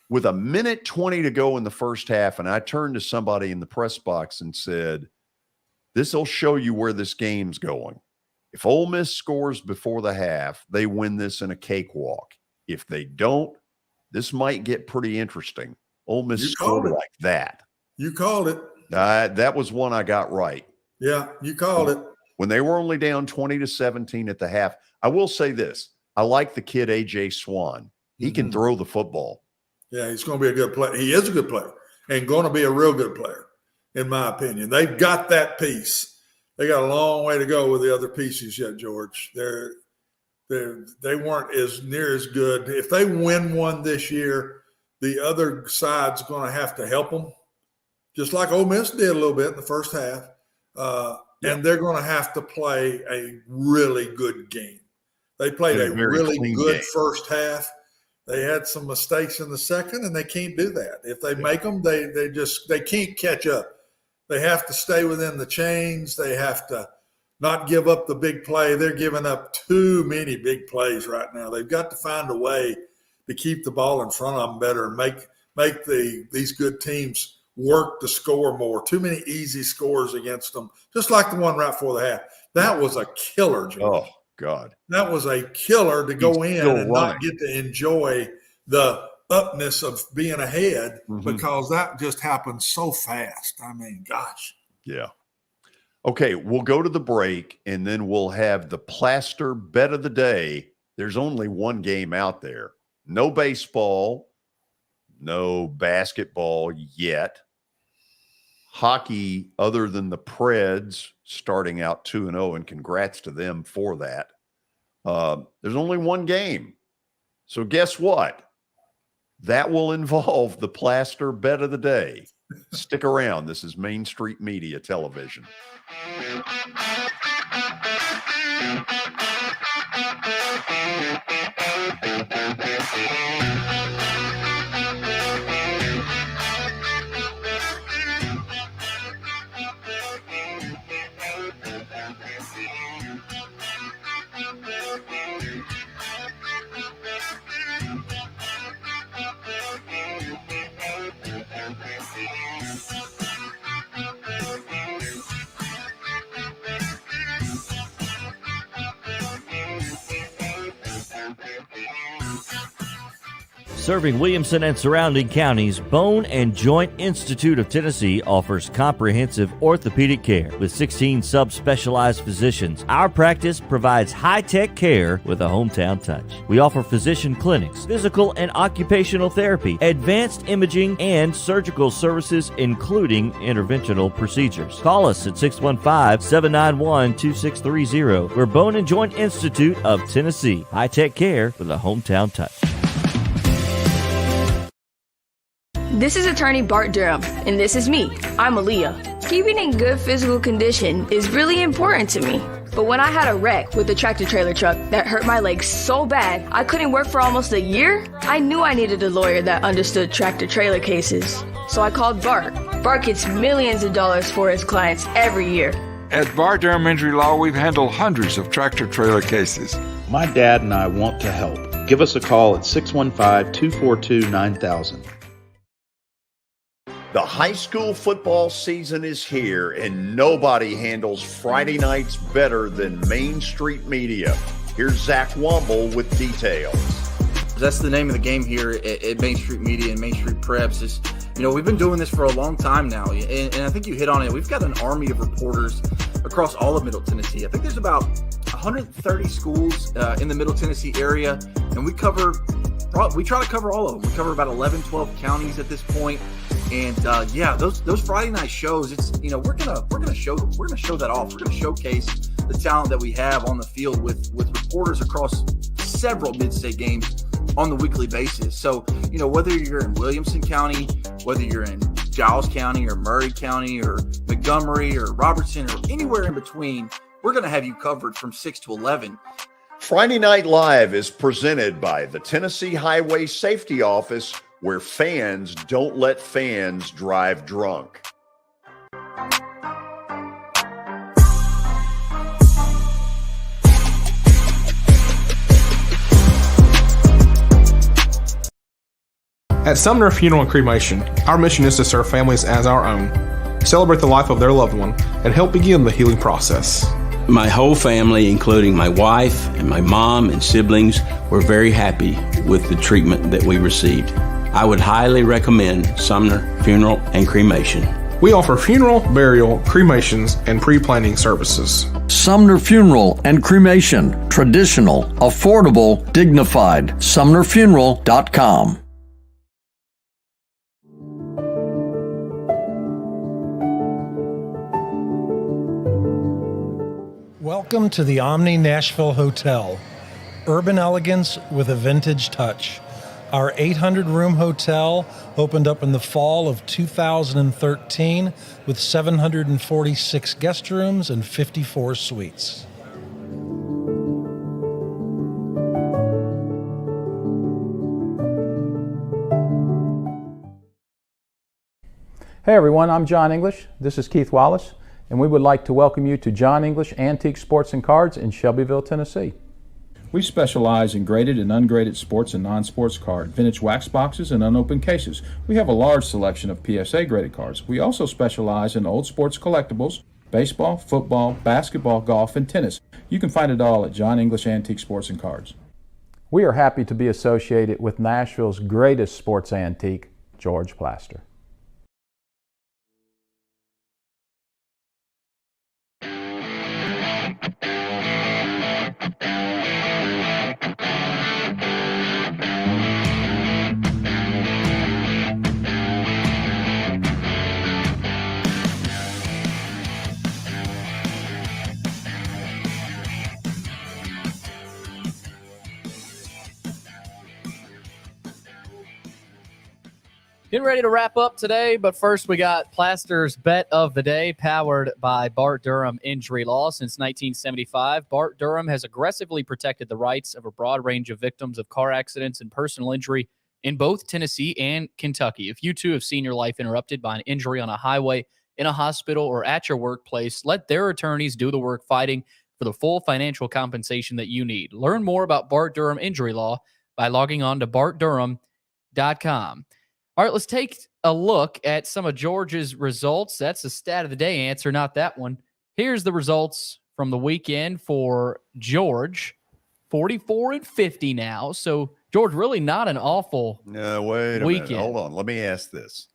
[SPEAKER 3] with 1:20 to go in the first half. And I turned to somebody in the press box and said, this will show you where this game's going. If Ole Miss scores before the half, they win this in a cakewalk. If they don't, this might get pretty interesting. Ole Miss scored like that.
[SPEAKER 4] You called it.
[SPEAKER 3] That was one I got right.
[SPEAKER 4] Yeah, you called it.
[SPEAKER 3] When they were only down 20-17 at the half, I will say this. I like the kid, A.J. Swan. He can throw the football.
[SPEAKER 4] Yeah, he's going to be a good player. He is a good player and going to be a real good player, in my opinion. They've got that piece. They got a long way to go with the other pieces yet, George. They weren't as near as good. If they win one this year, the other side's going to have to help them, just like Ole Miss did a little bit in the first half. And they're going to have to play a really good game. They played a really good game. First half. They had some mistakes in the second, and they can't do that. If they make them, they can't catch up. They have to stay within the chains. They have to not give up the big play. They're giving up too many big plays right now. They've got to find a way to keep the ball in front of them better and make these good teams work to score more. Too many easy scores against them, just like the one right before the half. That was a killer, George.
[SPEAKER 3] Oh, God.
[SPEAKER 4] That was a killer to go in and not get to enjoy the upness of being ahead because that just happened so fast. I mean, gosh.
[SPEAKER 3] Yeah. Okay, we'll go to the break, and then we'll have the plaster bet of the day. There's only one game out there. No baseball, no basketball yet. Hockey, other than the Preds, starting out 2-0, and congrats to them for that. There's only one game. So guess what? That will involve the plaster bet of the day. Stick around. This is Main Street Media Television.
[SPEAKER 1] Serving Williamson and surrounding counties, Bone and Joint Institute of Tennessee offers comprehensive orthopedic care with 16 subspecialized physicians. Our practice provides high-tech care with a hometown touch. We offer physician clinics, physical and occupational therapy, advanced imaging, and surgical services, including interventional procedures. Call us at 615-791-2630. We're Bone and Joint Institute of Tennessee. High-tech care with a hometown touch.
[SPEAKER 14] This is attorney Bart Durham, and this is me. I'm Aaliyah. Keeping in good physical condition is really important to me. But when I had a wreck with a tractor trailer truck that hurt my legs so bad I couldn't work for almost a year, I knew I needed a lawyer that understood tractor trailer cases. So I called Bart. Bart gets millions of dollars for his clients every year.
[SPEAKER 15] At Bart Durham Injury Law, we've handled hundreds of tractor trailer cases.
[SPEAKER 19] My dad and I want to help. Give us a call at 615-242-9000.
[SPEAKER 3] The high school football season is here, and nobody handles Friday nights better than Main Street Media. Here's Zach Womble with details.
[SPEAKER 20] That's the name of the game here at Main Street Media and Main Street Preps. Is, we've been doing this for a long time now, and I think you hit on it. We've got an army of reporters across all of Middle Tennessee. I think there's about 130 schools in the Middle Tennessee area, and we try to cover all of them. We cover about 11, 12 counties at this point. And those Friday night shows, it's we're gonna show that off. We're gonna showcase the talent that we have on the field with reporters across several mid-state games on the weekly basis. So whether you're in Williamson County, whether you're in Giles County or Murray County or Montgomery or Robertson or anywhere in between, we're gonna have you covered from 6 to 11.
[SPEAKER 3] Friday Night Live is presented by the Tennessee Highway Safety Office, where fans don't let fans drive drunk.
[SPEAKER 8] At Sumner Funeral and Cremation, our mission is to serve families as our own, celebrate the life of their loved one, and help begin the healing process.
[SPEAKER 17] My whole family, including my wife and my mom and siblings, were very happy with the treatment that we received. I would highly recommend Sumner Funeral and Cremation.
[SPEAKER 8] We offer funeral, burial, cremations, and pre-planning services.
[SPEAKER 9] Sumner Funeral and Cremation. Traditional, affordable, dignified. SumnerFuneral.com.
[SPEAKER 16] Welcome to the Omni Nashville Hotel. Urban elegance with a vintage touch. Our 800-room hotel opened up in the fall of 2013 with 746 guest rooms and 54 suites.
[SPEAKER 18] Hey everyone, I'm John English. This is Keith Wallace, and we would like to welcome you to John English Antique Sports and Cards in Shelbyville, Tennessee.
[SPEAKER 12] We specialize in graded and ungraded sports and non-sports cards, vintage wax boxes, and unopened cases. We have a large selection of PSA graded cards. We also specialize in old sports collectibles, baseball, football, basketball, golf, and tennis. You can find it all at John English Antique Sports and Cards.
[SPEAKER 18] We are happy to be associated with Nashville's greatest sports antique, George Plaster.
[SPEAKER 6] Getting ready to wrap up today, but first we got Plaster's Bet of the Day, powered by Bart Durham Injury Law. Since 1975, Bart Durham has aggressively protected the rights of a broad range of victims of car accidents and personal injury in both Tennessee and Kentucky. If you too have seen your life interrupted by an injury on a highway, in a hospital, or at your workplace, let their attorneys do the work fighting for the full financial compensation that you need. Learn more about Bart Durham Injury Law by logging on to bartdurham.com. All right, let's take a look at some of George's results. That's the stat of the day answer, not that one. Here's the results from the weekend for George. 44-50 now, so George, really not an awful
[SPEAKER 3] No, wait a
[SPEAKER 6] weekend.
[SPEAKER 3] minute. Hold on. Let me ask this.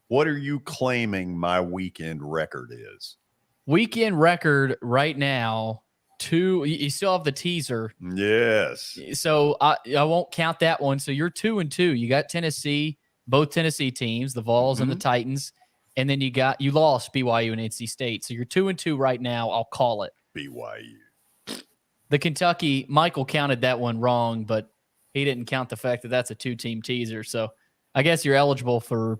[SPEAKER 3] What are you claiming my weekend record is?
[SPEAKER 6] Weekend record right now, 2. You still have the teaser.
[SPEAKER 3] Yes.
[SPEAKER 6] So I won't count that one. So you're 2-2. You got Tennessee, both Tennessee teams, the Vols and the Titans. And then you lost BYU and NC State. So you're 2-2 right now. I'll call it.
[SPEAKER 3] BYU.
[SPEAKER 6] The Kentucky, Michael counted that one wrong, but he didn't count the fact that that's a 2-team teaser. So I guess you're eligible for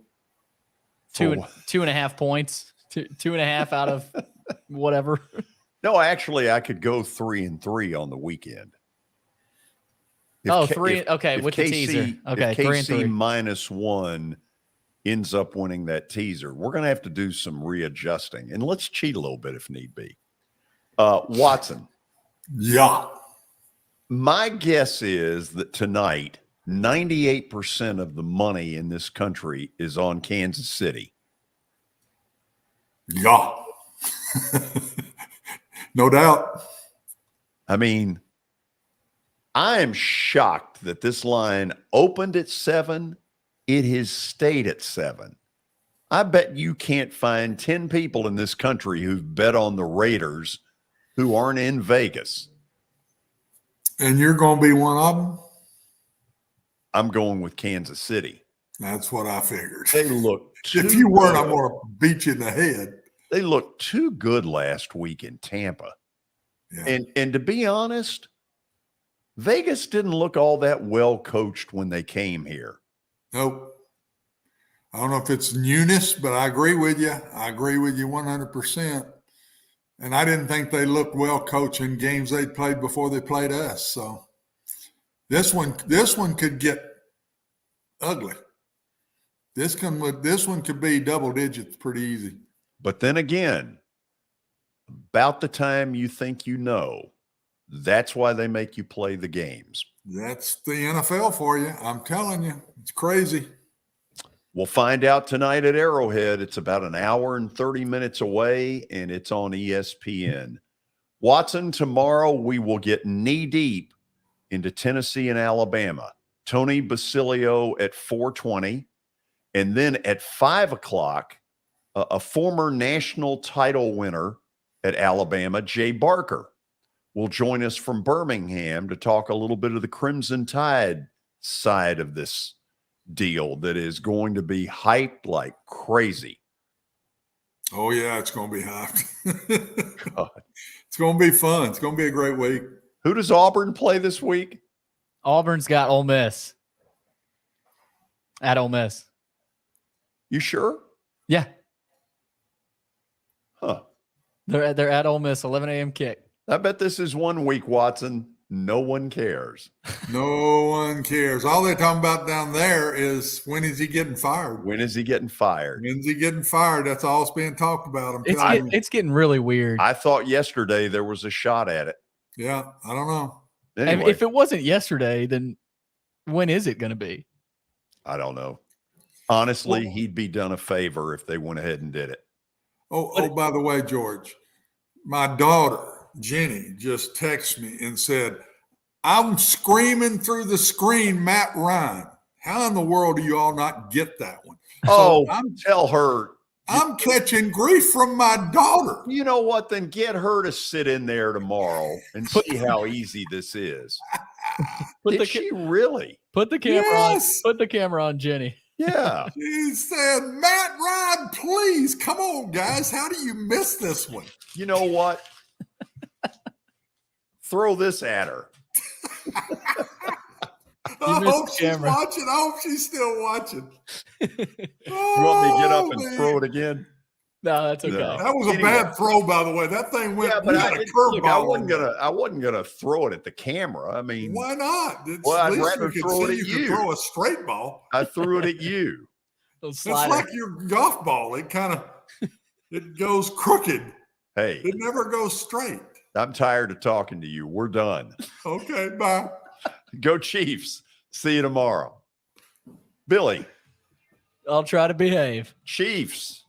[SPEAKER 6] 2.5 points, 2.5 out of whatever.
[SPEAKER 3] No, actually, I could go 3-3 on the weekend.
[SPEAKER 6] Three. Okay, with the teaser. Okay,
[SPEAKER 3] if
[SPEAKER 6] 3-3
[SPEAKER 3] -1 ends up winning that teaser, we're going to have to do some readjusting, and let's cheat a little bit if need be. Watson.
[SPEAKER 4] Yeah.
[SPEAKER 3] My guess is that tonight, 98% of the money in this country is on Kansas City.
[SPEAKER 4] Yeah. No doubt.
[SPEAKER 3] I mean, I am shocked that this line opened at 7. It has stayed at 7. I bet you can't find 10 people in this country who've bet on the Raiders who aren't in Vegas.
[SPEAKER 4] And you're going to be one of them?
[SPEAKER 3] I'm going with Kansas City.
[SPEAKER 4] That's what I figured.
[SPEAKER 3] They look
[SPEAKER 4] if you weren't, I'm going to beat you in the head.
[SPEAKER 3] They looked too good last week in Tampa. Yeah. And to be honest, Vegas didn't look all that well coached when they came here.
[SPEAKER 4] Nope. I don't know if it's newness, but I agree with you. I agree with you 100%. And I didn't think they looked well coached in games they played before they played us. So this one could get ugly. This one could be double digits pretty easy.
[SPEAKER 3] But then again, about the time you think you know, that's why they make you play the games.
[SPEAKER 4] That's the NFL for you. I'm telling you, it's crazy.
[SPEAKER 3] We'll find out tonight at Arrowhead. It's about an hour and 30 minutes away, and it's on ESPN. Watson, tomorrow we will get knee-deep into Tennessee and Alabama. Tony Basilio at 4:20. And then at 5 o'clock, a former national title winner at Alabama, Jay Barker, will join us from Birmingham to talk a little bit of the Crimson Tide side of this deal that is going to be hyped like crazy.
[SPEAKER 4] Oh, yeah, it's going to be hyped. God. It's going to be fun. It's going to be a great week.
[SPEAKER 3] Who does Auburn play this week?
[SPEAKER 6] Auburn's got Ole Miss. At Ole Miss.
[SPEAKER 3] You sure?
[SPEAKER 6] Yeah.
[SPEAKER 3] Huh.
[SPEAKER 6] They're at Ole Miss, 11 a.m. kick.
[SPEAKER 3] I bet this is 1 week, Watson. No one cares.
[SPEAKER 4] No one cares. All they're talking about down there is when is he getting fired?
[SPEAKER 3] When is he getting fired?
[SPEAKER 4] When's he getting fired? That's all that's being talked about.
[SPEAKER 6] It's getting really weird.
[SPEAKER 3] I thought yesterday there was a shot at it.
[SPEAKER 4] Yeah, I don't know.
[SPEAKER 3] Anyway,
[SPEAKER 6] if it wasn't yesterday, then when is it going to be?
[SPEAKER 3] I don't know. Honestly, he'd be done a favor if they went ahead and did it.
[SPEAKER 4] Oh, by the way, George, my daughter, Jenny, just texted me and said, I'm screaming through the screen, Matt Ryan. How in the world do you all not get that one?
[SPEAKER 3] Oh, tell her.
[SPEAKER 4] I'm catching grief from my daughter.
[SPEAKER 3] You know what? Then get her to sit in there tomorrow and see how easy this is. Did she really?
[SPEAKER 6] Put the camera on. Put the camera on Jenny.
[SPEAKER 3] Yeah.
[SPEAKER 4] She said, Matt Ryan, please. Come on, guys. How do you miss this one?
[SPEAKER 3] You know what? Throw this at her.
[SPEAKER 4] I hope she's watching. I hope she's still watching.
[SPEAKER 3] You want me to get up and throw it again?
[SPEAKER 6] No, that's okay.
[SPEAKER 4] No. That was a bad throw, by the way. That thing went.
[SPEAKER 3] Yeah, but I wasn't gonna throw it at the camera. I mean,
[SPEAKER 4] why not?
[SPEAKER 3] I'd rather throw it at you.
[SPEAKER 4] Throw a straight ball.
[SPEAKER 3] I threw it at you.
[SPEAKER 4] It's like your golf ball. It it goes crooked.
[SPEAKER 3] Hey,
[SPEAKER 4] it never goes straight.
[SPEAKER 3] I'm tired of talking to you. We're done.
[SPEAKER 4] Okay, bye.
[SPEAKER 3] Go Chiefs. See you tomorrow. Billy.
[SPEAKER 6] I'll try to behave.
[SPEAKER 3] Chiefs.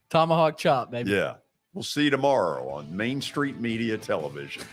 [SPEAKER 6] Tomahawk chop, baby.
[SPEAKER 3] Yeah. We'll see you tomorrow on Main Street Media Television.